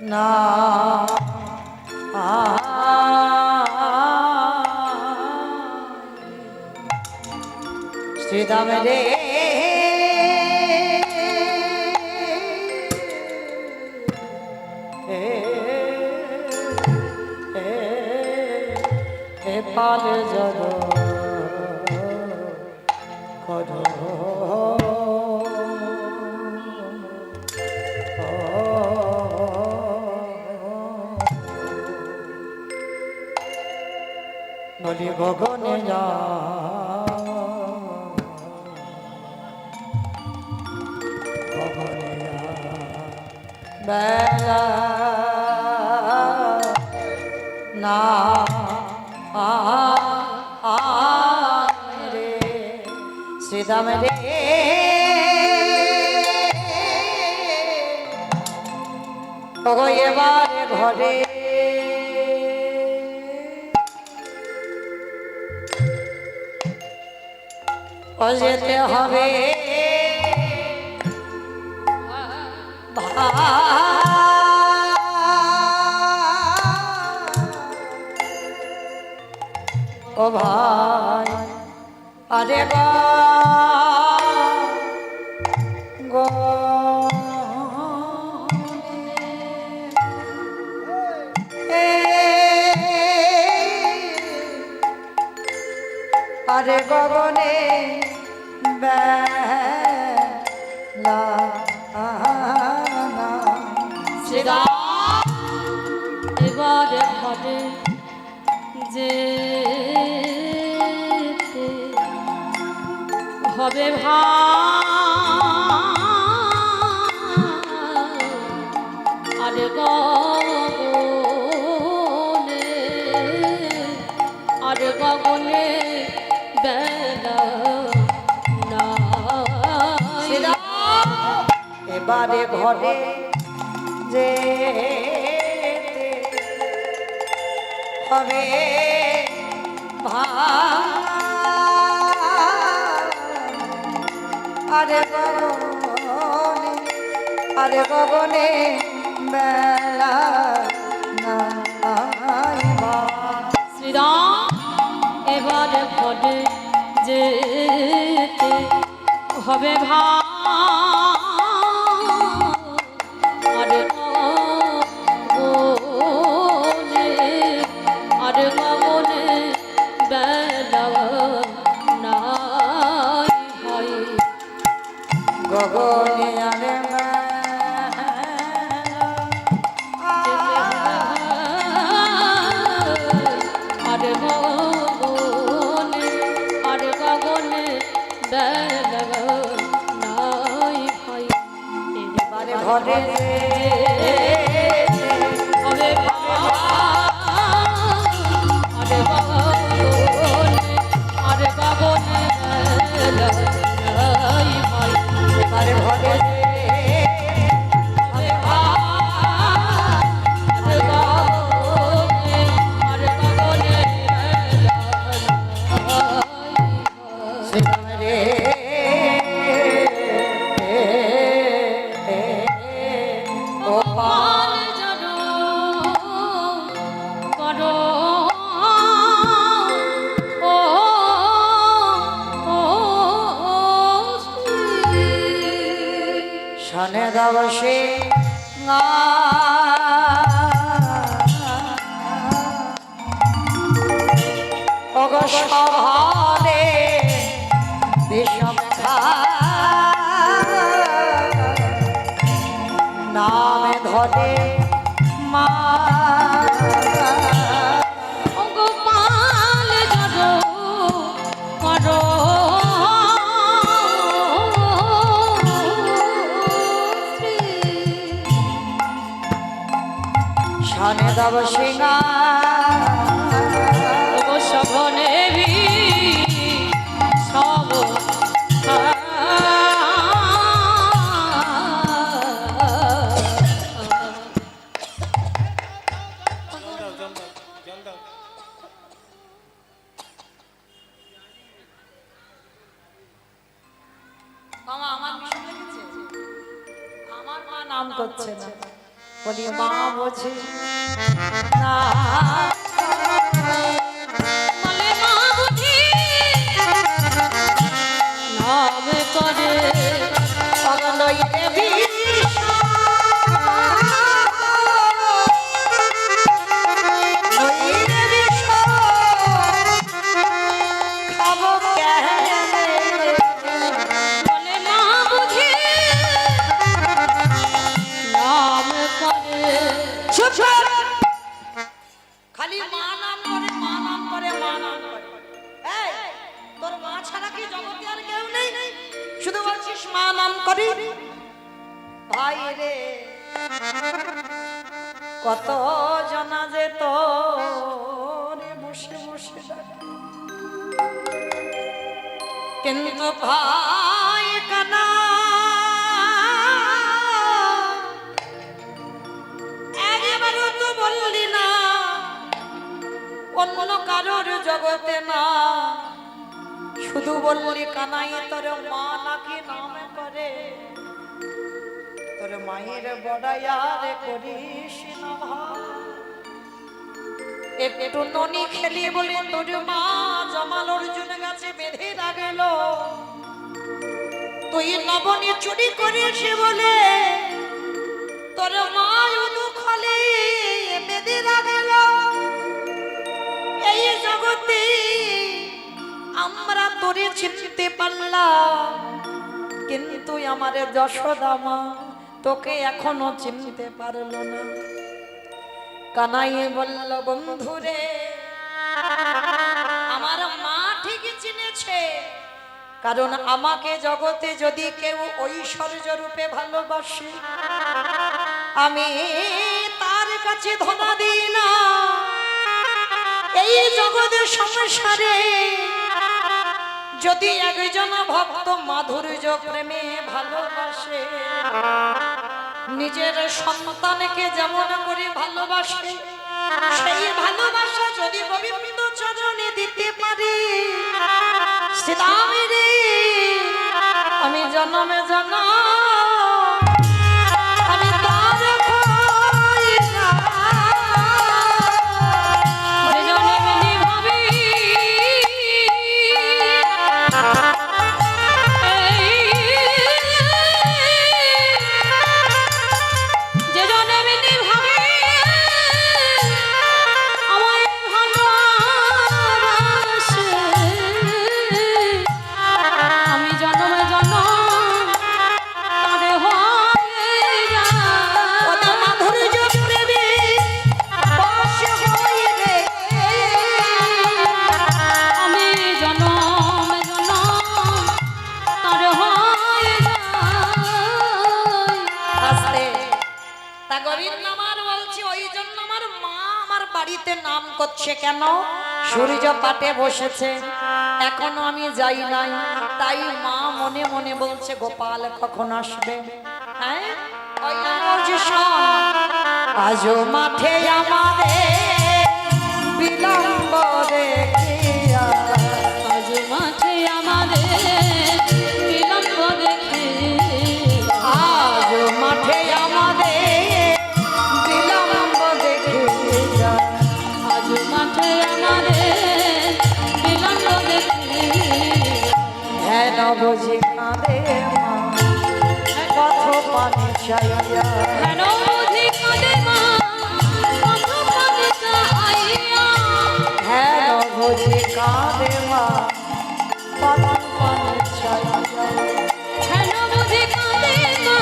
না শ্রীদাম রে পাল জল কর বলি গগনে যা গগনে যা বেলা না রে শ্রীদাম রে ওগো এবারে ঘরে ও যেতে হবে ও ভাই আরে গো আরে গগনে বেলা শ্রীরাম এবারে ঘরে যে হবে আরে গগনে আরে গগনে বেলা এবারে ঘরে যে হবে আরে গগনে আরে গগনে বেলা নাইবা শ্রীরাম এবারে ঘরে যেতে হবে আরে গগনে আরে গগনে বেলা নাই ভাই গগনে আরে আরে গগনে আরে গগনে বেলা নাই ভাই এবারে ঘরে হবে আরে গগনে আরে গগনে বেলা নাই ভাই এবারে ঘরে হবে আরে গগনে আরে গগনে বেলা নাই শ্রীরাম রে ও পাল জড়ো করো ও শনে দবসে অগ সভারে বিষম নামে ধরে মা গোপাল জড়ো করো শনে দবসে সঘনে সব হচ্ছে না। বলি মা বোঝে না, বলে মা বুঝি নাম করে অগলই দেবী খাবো কেনে বলে মা বুঝি নাম করে চুপ কর। খালি মা নাম করে মা নাম করে মা নাম করে। এই তোর মা ছাড়া কি জগতে আর কেউ নেই? শুধু বলছিস মা নাম করি। ভাই রে কত জানা যে তোরে বসে বসে ডাকে। কিন্তু ভাই কানা একবারও তো বললি না অন্য কারোর জগতে না, শুধু বললি কানাই তোর মা নাকি নাম করে। তোর মায়ের বড়াই আর করিস না ভাই। একটু ননি খেলি বলে তোর মা জমাল অর্জুন গাছে বেঁধে রাখল। তুই লবণে চুরি করিস বলে তোর মা উদু খলে বেঁধে রাখল। এই জগতে আমরা তোরে চিনতে পারলাম, কিন্তু আমার যশোদা মা তোকে এখনো চিনতে পারলো না। কানাই বলল বন্ধুরে আমার মা ঠিকই চিনেছে, কারণ আমাকে জগতে যদি কেউ ঐশ্বর্য রূপে ভালোবাসে আমি তার কাছে ধোঁকা দিই না। এই জগতের সংসারে যদি একজন ভক্ত মাধুর্য প্রেমে ভালোবাসে, নিজের সন্তানকে যেমন করে ভালোবাসে, সেই ভালোবাসা যদি গোবিন্দ চরণে দিতে পারি, শ্রীরামে রে আমি জন্মে জন্ম আমি তার খোঁজ না। যে জনে মিলি ভাবি যে জনে মিলি ভাবি আমায় ভালোবাসে, আমি জন্মে জন্ম তারে হয়ে যায়। কত মাধুর্য প্রেমে বশ হয়ে রে। আমি জনম জনম তার হয়ে যাই। আস্তে তা গোবিন্দ আমার বলছি, ওই জন্য আমার মা আমার বাড়িতে নাম করছে কেন? সূর্য পাটে বসেছে এখনো আমি যাই নাই, তাই মা মনে মনে বলছে গোপাল কখন আসবে। হ্যাঁ ওই জন্য বলছি শোন, আজও মাঠে আমাদের বিলম্ব দেখিয়া, আজ মাঠে আমাদের বিলম্ব দেখে, আজও মাঠে আমাদের বিলম্ব দেখিয়া। আজ মাঠে আমাদের বিলম্ব দেখে, হেন বুঝি কাঁদে মা পথ পানে চাইয়া। হেন বুঝি কাঁদে মা পথ পানে চাহিয়া, হেন বুঝি কাঁদে মা পথ পানে চাইয়া। হেন বুঝি কাঁদে মা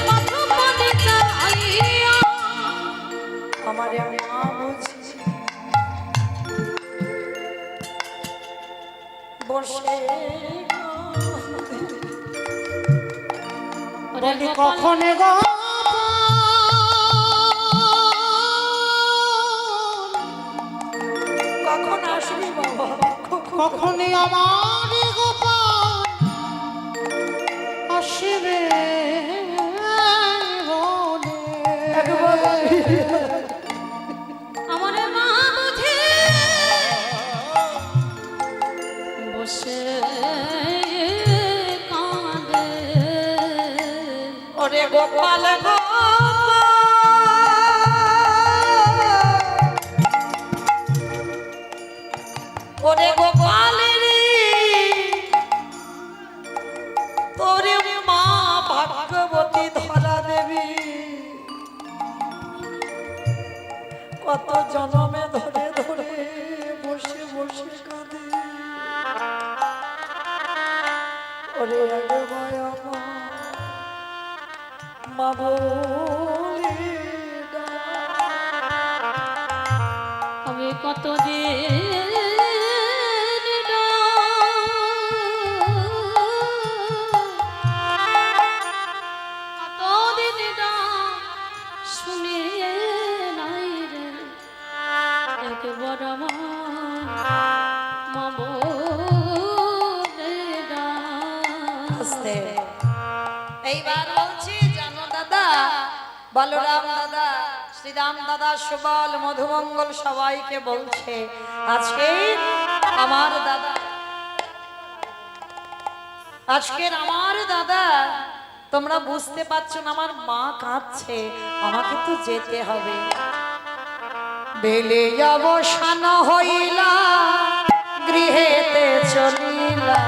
পথ পানে চাহিয়া। আমার মা বুঝি বসে বলি কখন গো কখন আসবি বাবা? কখনই আমার গোপাল আসবে বলে। আমার মা বুঝে বসে কাঁদে, ওরে গোপাল গো কত জনমে ধরে ধরে বসে বসে কাঁদে ওরে আগে মায়া মা বলে ডাক। আমি কতদিন শুনিয়ে নাই রে একবার আমার মা বলে ডাক। আস্তে এইবার বলছি জানো দাদা, বলরাম দাদা, শ্রীরাম দাদা, সুবল, মধুমঙ্গল সবাইকে বলছে আজকে আমার দাদা, আজকের আমার দাদা, তোমরা বুঝতে পারছো না আমার মা কাঁদছে, আমাকে তো যেতে হবে। বেলে অবসান হইলা গৃহেতে চলিলা,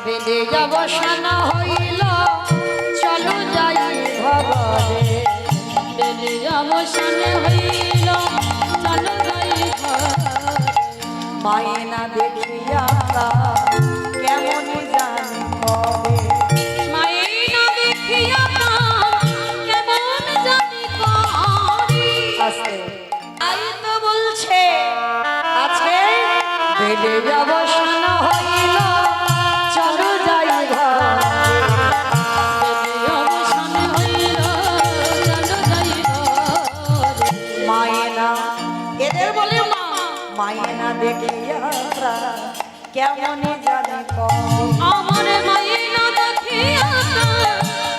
বেলে অবসান হইল চলো যাই ঘরে, বেলে অবসান হইল চলো যাই ঘরে। মায়না দেখিয়া কেমন জানি কবে, মায়েরা দেখিয়া কেমন জানি করি। আস্তে আই তো বলছে আছে বেলে অবসান হইল চলো যাই ঘরে, বেলে অবসান হইল চলো যাই ঘরে। মায়না এদের বলে মা, মায়না দেখিয়া কেমন জানি কবে, আমার মায়েরা দেখিয়া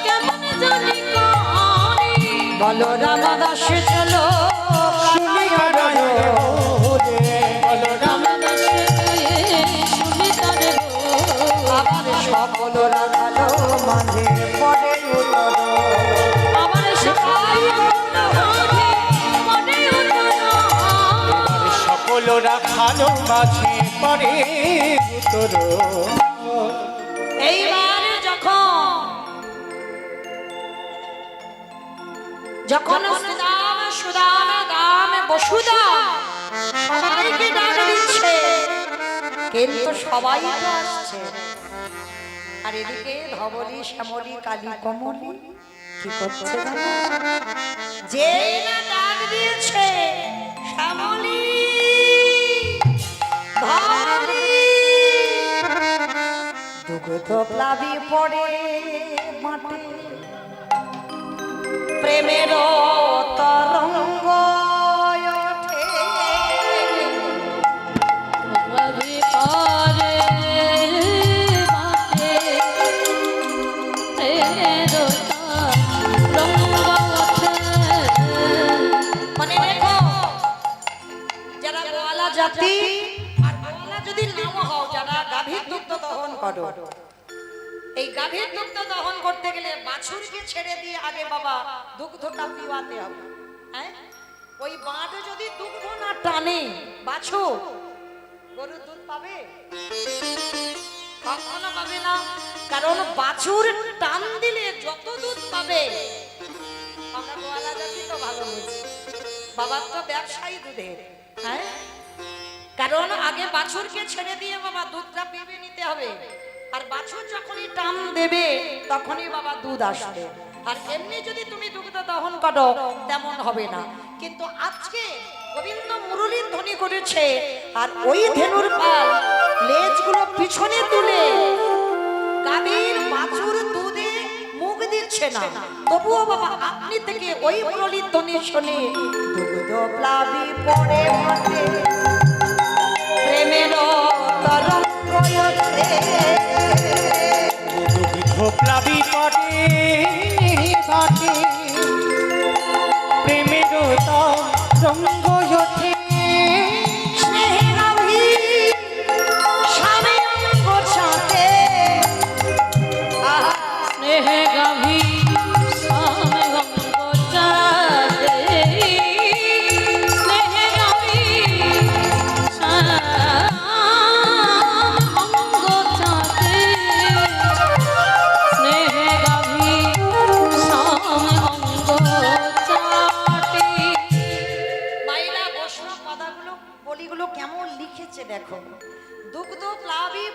কেমন জানি করি। বলরাম দাস চলো শুনিয়া রয় রে, বলরাম শুনি তারে আবার সকল রাখালো মাঝে পড়ে উতর, আমার সবাই মনে উঠল সকল রাখালো মাঝে পড়ে উত্তর। এইবার যখন শ্রীরাম সুদাম দাম বসুদা সবাইকে ডাক দিচ্ছে, কিন্তু সবাই তো আসছে, আর এদিকে ধবলি শ্যামলি কালী কমলি কি করছে জানো? যে না ডাক দিয়েছে শ্যামলি ধবলি দুগ্ধ প্লাবী পড়ে মাঠে, প্রেমের তরঙ্গ ওঠে, ভাবি করে মাঠে প্রেমের রঙ্গ ওঠে। মনে রেখো যারা গোয়ালা জাতি আর গোয়ালা যদি নাম হও, যারা গাভীর দুগ্ধ দহন করো, এই গাভীর দুগ্ধ দহন করতে গেলে বাছুরকে ছেড়ে দিয়ে আগে বাবা দুগ্ধটা পিওয়াতে হবে। হ্যাঁ, ওই বাঁধ যদি দুগ্ধ না টানে বাছুর, গরুর দুধ পাবে? কখনো পাবে না, কারণ বাছুর টান দিলে যত দুধ পাবে, আমরা গোয়ালা জাতি তো ভালো বুঝি, বাবার তো ব্যবসায়ী দুধের। হ্যাঁ, কারণ আগে বাছুরকে ছেড়ে দিয়ে বাবা দুধটা পিবে নিতে হবে, আর বাছুর যখনই টান দেবে তখনই বাবা দুধ আসবে। আর এমনি যদি তুমি দুগ্ধ দহন করো তেমন হবে না। কিন্তু আজকে গোবিন্দ মুরলীর ধ্বনি করেছে, আর ওই ধেনুর পাল লেজগুলো পিছনে তুলে গাভীর বাছুর দুধে মুখ দিচ্ছে না, তবুও বাবা আপনি থেকে ওই মুরলীর ধ্বনি শুনে দুগ্ধ প্লাবী পড়ে মাঠে, প্রেমের তরঙ্গ ওঠে, দুগ্ধ প্লাবী পড়ে মাঠে, প্রেমের তরঙ্গ ওঠে, স্নেহের আবির স্বামী অঙ্গ চাঁদে, আহা, স্নেহে গভীর সামে অঙ্গ চাঁদে, স্নেহে গভীর সামে অঙ্গ চাঁদে।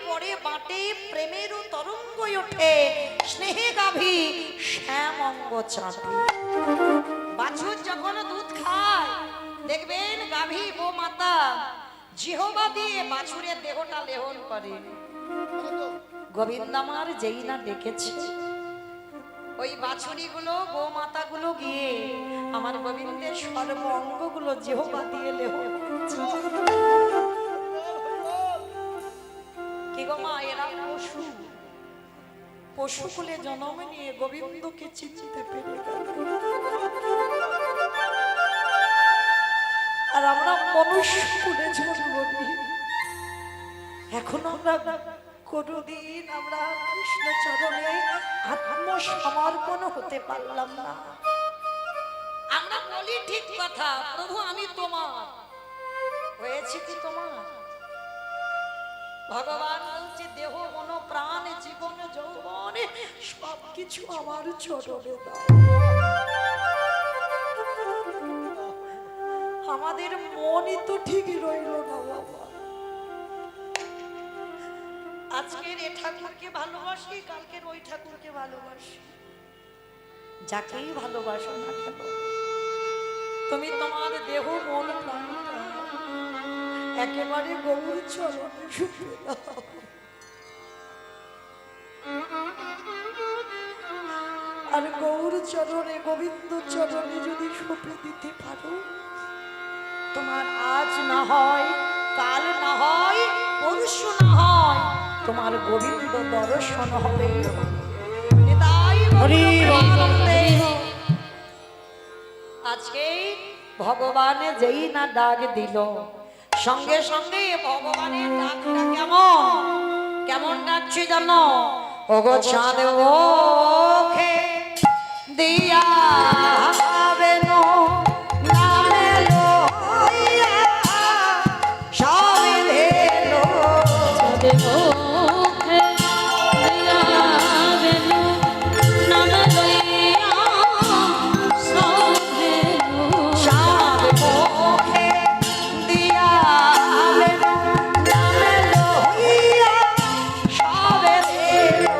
পড়ে বাটে প্রেমেরও তরঙ্গ ওঠে স্নেহে গাভী শ্যামঙ্গ চাঁদে। বাছুর যখন দুধ খায় দেখবেন গাভী গো মাতা জিহবা দিয়ে বাছুরের দেহটা লেহন করে। গোবিন্দ আমার যেই না ডেকেছে ওই বাছুরিগুলো গো মাতাগুলো গিয়ে আমার গোবিন্দের সর্ব অঙ্গগুলো জিহবা দিয়ে লেহন করছে। কি গো মা, এরা পশু, পশু কুলে জন্ম নিয়ে গোবিন্দকে চিনতে পেরে গেল। আর আমরা মনুষ্য কুলে জন্ম নিয়ে এখন আমরা কোনদিন আমরা কৃষ্ণ চরণে আত্মসমর্পণ হতে পারলাম না। আমরা বলি ঠিক কথা, প্রভু আমি তোমার, হয়েছে কি তোমার? ভগবান বলছে দেহ মন প্রাণ জীবন যৌবন সবকিছু আমার চরণে দাও। আমাদের মনই তো ঠিকই রইল না বাবা। আজকের এ ঠাকুরকে ভালোবাসি, কালকের ওই ঠাকুরকে ভালোবাসি। যাকেই ভালোবাসো না কেন তুমি তোমার দেহ মন প্রাণটা একেবারে গৌর চরণে সঁপে দাও। আর গৌর চরণে গোবিন্দ চরণে যদি সঁপে দিতে পারো, তোমার আজ না হয় কাল না হয় পরশু না হয় তোমার গোবিন্দ দর্শন হবে। নিতাই আনন্দে আজকে ভগবান যেই না ডাক দিল সঙ্গে সঙ্গে ভগবানের ডাকটা কেমন কেমন ডাকছে জানো? ওগো চাঁদ ওখে দিয়া বেনো নামে লইয়া সবে ভেলো চাঁদে মুখে দিয়া বেনু নাম লইয়া সবে চাঁদ ওখে দিয়া বেনো নামে লইয়া সবে ভেলো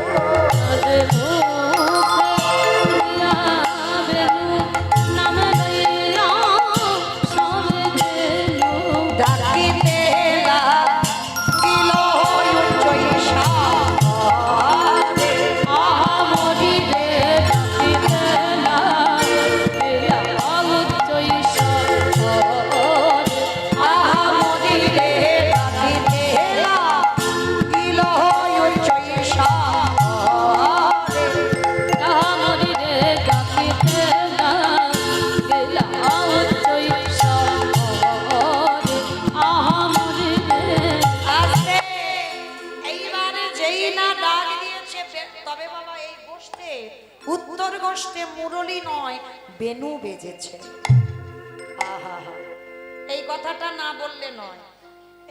চাঁদে মুখে দিয়া বেনু নাম লইয়া সবে বেনু ডাকিতে লাগিল উচ্চৈঃস্বরে। আহামরি রে ডাকিতে লাগিলা উচ্চৈ স্বরে। আহামরি রে ডাকিতে লাগিল উচ্চৈঃস্বরে। আহামরি রে ডাকিতে লাগিলা উচ্চৈ স্বরে। আহামরি রে আস্তে এইবার যেই না ডাক দিয়েছে তবে বাবা এই গোষ্ঠে উত্তর গোষ্ঠে মুরলী নয় বেনু বেজেছে। আহা, এই কথাটা না বললে নয়।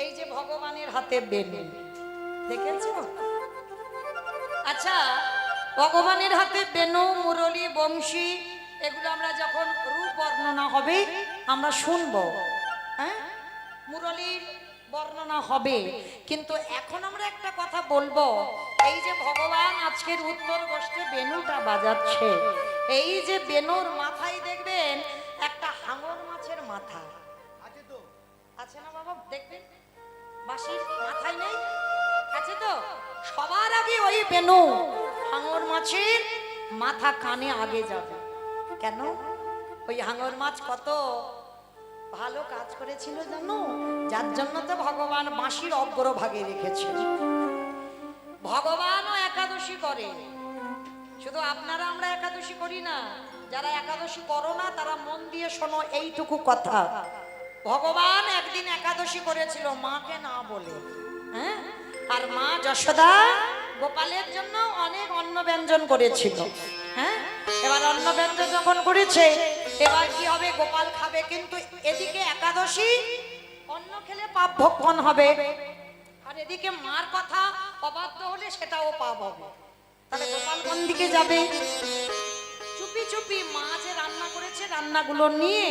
এই যে ভগবানের হাতে বেনু দেখেছো? আচ্ছা, ভগবানের হাতে বেনু মুরলী বংশী এগুলো আমরা যখন রূপ বর্ণনা হবে আমরা শুনবো। হ্যাঁ, মুরলীর বর্ণনা হবে, কিন্তু এখন আমরা একটা কথা বলবো। এই যে ভগবান আজকের উত্তর গোষ্ঠে বেনুটা বাজাচ্ছে, এই যে বেনুর মাথায় দেখবেন একটা হাঙর মাছের মাথা আছে না বাবা? দেখবেন বাঁশির মাথায় নেই, আছে তো? সবার আগে ওই বেনু হাঙর মাছের মাথা কানে আগে যাবে। কেন? ওই হাঙর মাছ কত ভালো কাজ করেছিল জানো? যার জন্য তো ভগবান বাঁশির অগ্রভাগে রেখেছে। ভগবানও একাদশী করে, শুধু আপনারা আমরা একাদশী করি না। যারা একাদশী করো না তারা মন দিয়ে শোনো এইটুকু কথা। ভগবান একদিন একাদশী করেছিল মাকে না বলে। হ্যাঁ, আর মা যশোদা গোপালের জন্য অনেক অন্ন ব্যঞ্জন করেছিল। হ্যাঁ, এবার অন্ন ব্যঞ্জন যখন করেছে এবার কি হবে? গোপাল খাবে, কিন্তু এদিকে একাদশী অন্ন খেলে পাপ ভক্ষণ হবে, আর এদিকে মার কথা অবাধ্য হলে সেটাও পাপ হবে। তাহলে গোপাল কোন দিকে যাবে? চুপি চুপি মা যে রান্না করেছে রান্নাগুলো নিয়ে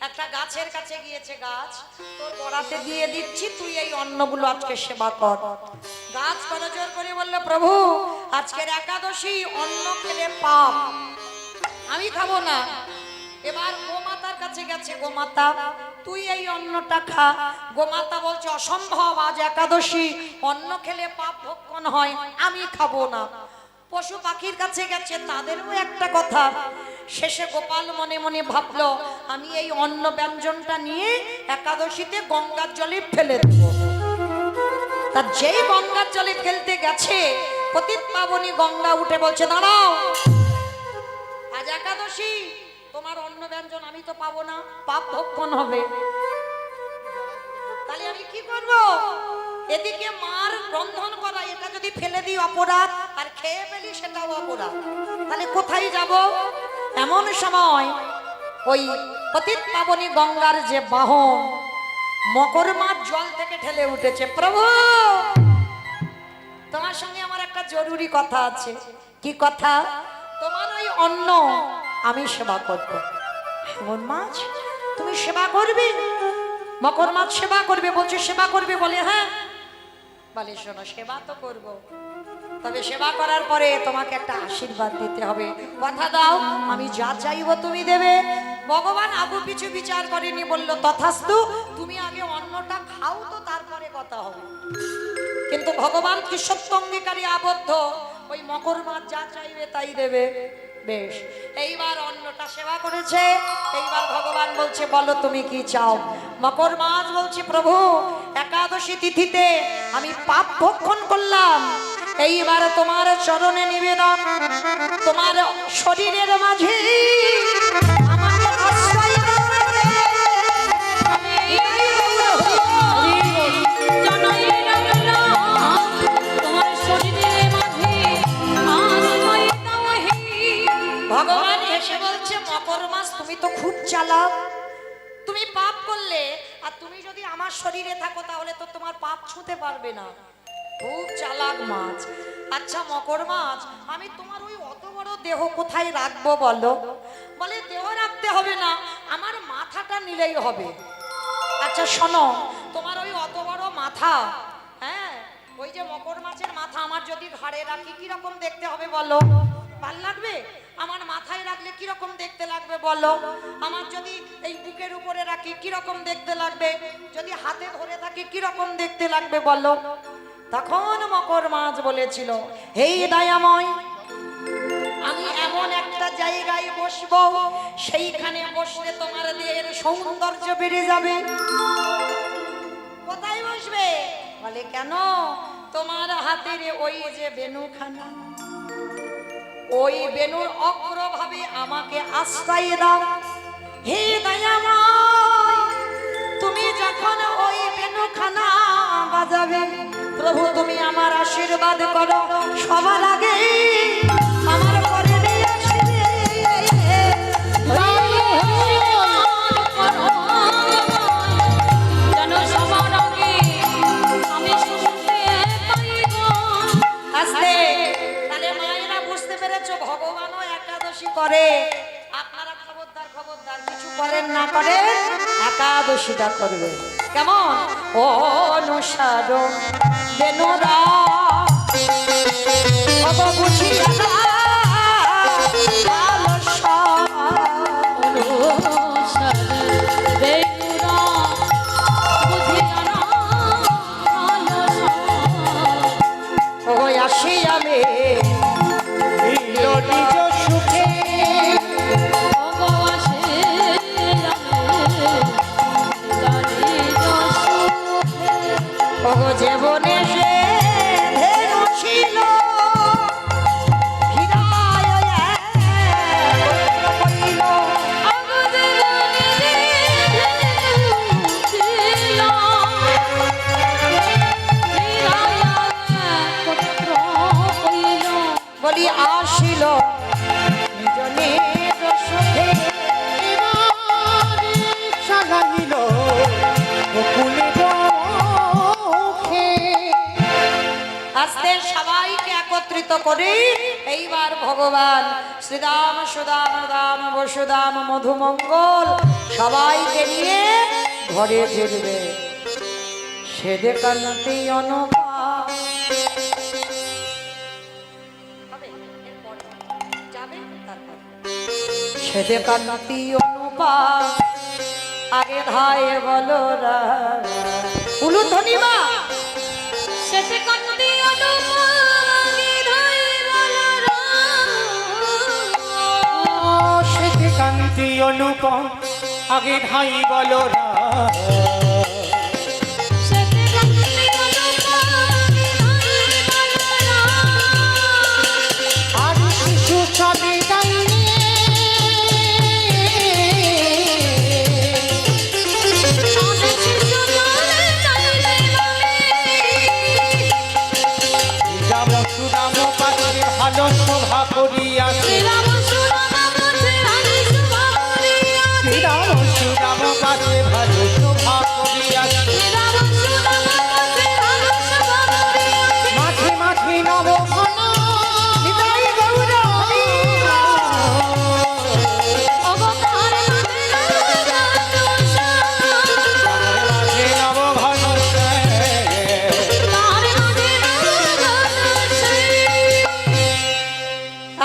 একটা গাছের কাছে গিয়েছে, গাছ তোর বড়াতে দিয়ে দিচ্ছি, তুই এই অন্নগুলো আজকে সেবা কর। গাছ করজোর করে বলল, প্রভু আজকের একাদশী, অন্ন খেলে পাপ, আমি খাবো না। এবার গোমাতার কাছে গেছে, গোমাতা তুই এই অন্নটা খা। গোমাতা বলছে অসম্ভব, আজ একাদশী, অন্ন খেলে পাপ ভক্ষণ হয়, আমি খাবো না। পশু পাখির কাছে গেছে, তাদেরও একটা কথা। শেষে গোপাল মনে মনে ভাবলো, আমি এই অন্ন ব্যঞ্জনটা নিয়ে একাদশীতে গঙ্গার জলে ফেলে দেব। তার যেই গঙ্গার জলে ফেলতে গেছে, পতিত পাবনী গঙ্গা উঠে বলছে, দাঁড়াও, আজ একাদশী, তোমার অন্ন ব্যঞ্জন আমি তো পাবো না, পাপ ভক্ষণ হবে, তাহলে আমি কি করব? এদিকে মার রন্ধন করা, এটা যদি ফেলে দিই অপরাধ, আর খেয়ে ফেলি সেটাও অপরাধ, তাহলে কোথায় যাব? এমন সময় ওই পতিত পাবনী গঙ্গার যে বাহন মকর মাছ জল থেকে ঠেলে উঠেছে। প্রভু তোমার সঙ্গে আমার একটা জরুরি কথা আছে। কি কথা? তোমার ওই অন্ন আমি সেবা করব। এমন মাছ তুমি সেবা করবে? মকর মাছ সেবা করবে বলছে, সেবা করবে বলে, হ্যাঁ। বলে শোনো, সেবা তো করব, তবে সেবা করার পরে তোমাকে একটা আশীর্বাদ দিতে হবে, কথা দাও, আমি যা চাইবো তুমি দেবে। ভগবান আগু পিছু বিচার করেনি, বলল তথাস্তু, তুমি আগে অন্নটা খাও তো তারপরে কথা হবে। কিন্তু ভগবান কি সত্যঙ্গীকারী আবদ্ধ, ওই মকর মাছ যা চাইবে তাই দেবে। বেশ, এইবার অন্নটা সেবা করেছে, এইবার ভগবান বলছে, বলো তুমি কি চাও? মকর মাছ বলছে, প্রভু একাদশী তিথিতে আমি পাপ ভক্ষণ করলাম, এইবার তোমার চরণে নিবেদন, তোমার শরীরের মাঝে আমাকে আশ্রয় দাও। ভগবান এসে বলছে, মকর মাছ তুমি তো খুব চালাক, তুমি পাপ করলে, আর তুমি যদি আমার শরীরে থাকো তাহলে তো তোমার পাপ ছুঁতে পারবে না, খুব চালাক মাছ। আচ্ছা মকর মাছ, আমি তোমার ওই অত বড় দেহ কোথায় রাখবো বলো? বলে দেহ রাখতে হবে না, আমার মাথাটা নিলেই হবে। আচ্ছা শোনো, তোমার ওই অত বড় মাথা, হ্যাঁ, ওই যে মকর মাছের মাথা আমার যদি ঘাড়ে রাখি কিরকম দেখতে হবে বলো? ভাল লাগবে? আমার মাথায় রাখলে কিরকম দেখতে লাগবে বলো? আমার যদি এই বুকের উপরে রাখি কিরকম দেখতে লাগবে? যদি হাতে ধরে থাকি কিরকম দেখতে লাগবে বলো? তখন মকর মাছ বলেছিল, হে দয়াময়, আমি এমন একটা জায়গায় বসবো, সেইখানে বসলে তোমার দেহের সৌন্দর্য বেড়ে যাবে। কোথায় বসবে? বলে কেন? তোমার হাতের ওই যে বেনুখানা, ওই বেনুর অগ্রভাবে আমাকে আশ্রয় দাও। হে দয়াময়, তুমি যখন ওই বেনুখানা বাজাবে, প্রভু তুমি আমার আশীর্বাদ করো, সবার আগে আমার পরে নিয়ে আসবে। আস্তে, তাহলে মায়েরা বুঝতে পেরেছো, ভগবানও একাদশী করে। আপনারা খবরদার খবরদার কিছু করেন না করেন, একাদশীটা করবে। কেমন? ও অনুসারণ বেনুরা বুঝিয়া না লালসা, ওই আসি আমি নিজ সুখে, জীবনে সে ধেনু ছিল, বলি আসিল নিজ নিজ সুখে, সাজাইল বকুলে বক্ষে। আস্তে সবাইকে একত্রিত করে এইবার ভগবান শ্রীরাম সুদাম রাম বসুদাম মধুমঙ্গল সবাইকে নিয়ে ঘরে ফিরবে। সেদে কান্তি অনুপা সেদে কান্তি অনুপা আগে ধায় বলো রা উলু ধনিমা শেষে কান্তি অনুপাগে ধাই বলরা সেতে কান্তি অনুপম আগে ধাই বলো রা শেষে কান্তি অনুপাগে ধাই বলরা আর শিশু চলে যাইনি সামনে শিশু চলে যাইলে বলে রাম সুদাম পাশে ভালো শোভা করিয়াছে শ্রীরাম সুদাম মাঝে হারি শোভা করিয়াছে রাম সুদাম পাশে ভালো শোভা করিয়াছে শ্রীরাম সুদাম মাঝে হারি শোভা করিয়াছে মাঝে মাঝে নব ঘন হৃদয় গৌরবী অবতার মাঝে রাজা মাঝে নব ঘন তার মাঝে রাজা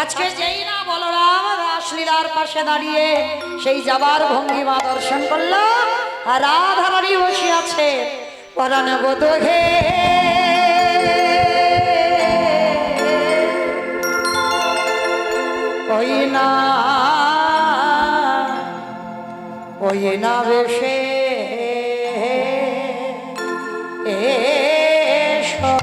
আজকে যেই না বলরাম রাসলীলার পাশে দাঁড়িয়ে সেই যাবার ভঙ্গিমা দর্শন করলো আর রাধারানী বসে আছে পরাণ বোধে ওই না বেশে এসো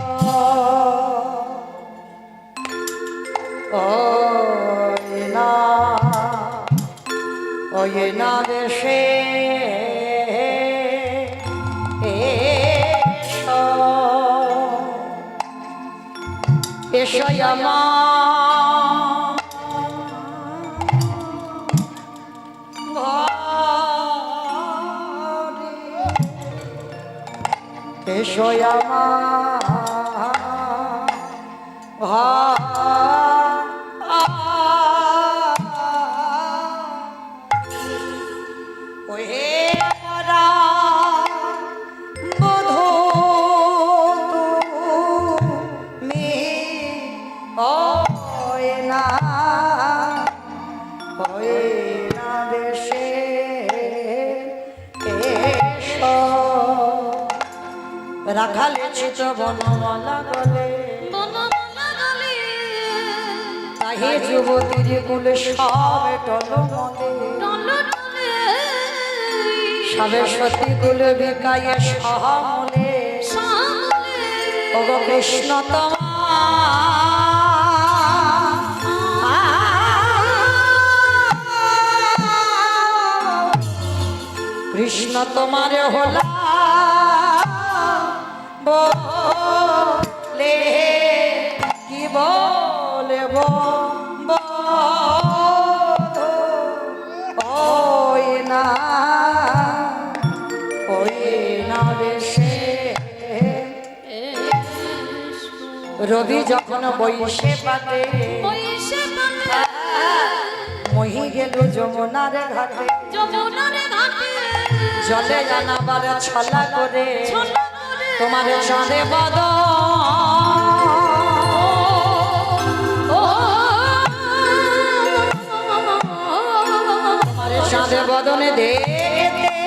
ওই না দেশে এসো এসো আমার ঘরে, এসো আমার ওহে পরা বধূ তুমি ওই না দেশে এসো রাখালে চিত বনমালা গলে বনমালা গলে তাহে যুবতীর কুলে সব টলমলে টলটলে সবে সতী কুলে বিকায়ে সহমলে সামলে ওগো কৃষ্ণ কৃষ্ণ তোমার হলা বলে কি বলে ওই না দেশে রবি যখন বইসে পাতে বইসে পাতে মহি গেল যমুনার ঘাটে যমুনার ঘাটে জলে জানাবার ছলা করে ছলা করে তোমার চাঁদে বদ ও তোমার চাঁদে বদনে দেখতে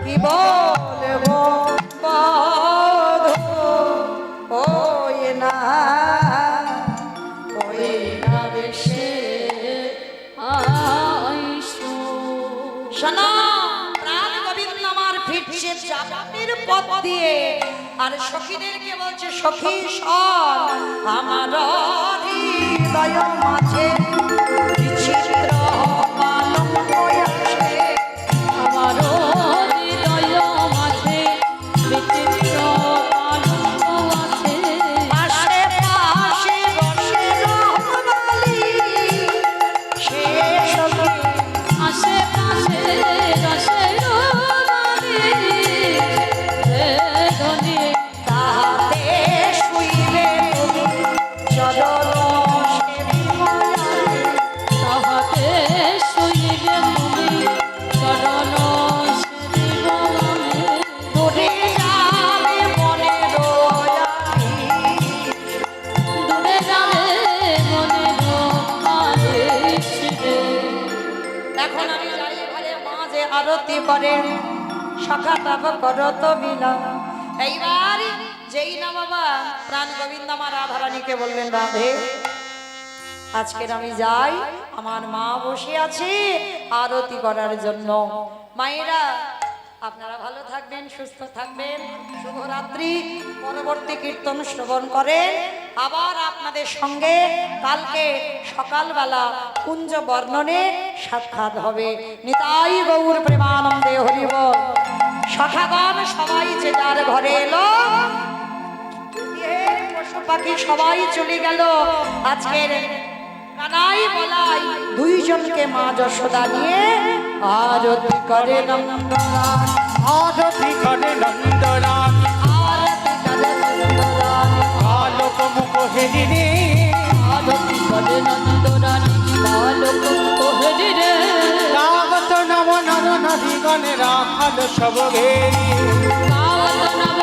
কি বলবো বধূ ওই না দেশে আইসো শোনো প্রাণ গোবিন্দ আমার ফিরছে জাপানের পথ দিয়ে আর সখীদেরকে বলছে সখী সর আমার হৃদয় মাঝে বিচিত্র কলঙ্ক আছে আমার হৃদয় মাঝে বিচিত্র কলঙ্ক আছে পাশে পাশে বসে রহমালি সে সখী আশেপাশে রসের বাড়ি ধনী তাহাতে শুইলে তুমি চরণ সেবিময়ালে। তাহাতে শুইলে তুমি চরণ সেবিব আমি। দূরে যাবে মনের আলি, দূরে যাবে মনের আদেশে। এখন আমি যাই ঘরে মা যে আরতি করেন সখা তাপ করত বিলাপ। এইবার যেই না বাবা প্রাণ গোবিন্দ আমার রাধারানীকে বললেন, রাধে আজকের আমি যাই, আমার মা বসে আছে আরতি করার জন্য। মায়েরা আপনারা ভালো থাকবেন, সুস্থ থাকবেন, শুভরাত্রি। পরবর্তী কীর্তন শ্রবণ করেন, আবার আপনাদের সঙ্গে কালকে সকালবেলা কুঞ্জ বর্ণনে সাক্ষাৎ হবে। নিতাই গৌর প্রেমানন্দে হরি বল। সখাগণ সবাই যে যার ঘরে এলো, গৃহের পশু পাখি সবাই চলে গেল। আজকের কানাই বলাই দুইজনকে মা যশোদা নিয়ে আরতি করে নন্দরানী, আরতি করে নন্দরানী, আরতি করে নন্দরানী, আলোক মুখ হেরিরে, আরতি করে নন্দরানী বালক কোহরে রে। রাগত নব নব নদীগণে রাখাল সব ঘেরি, গাওত নব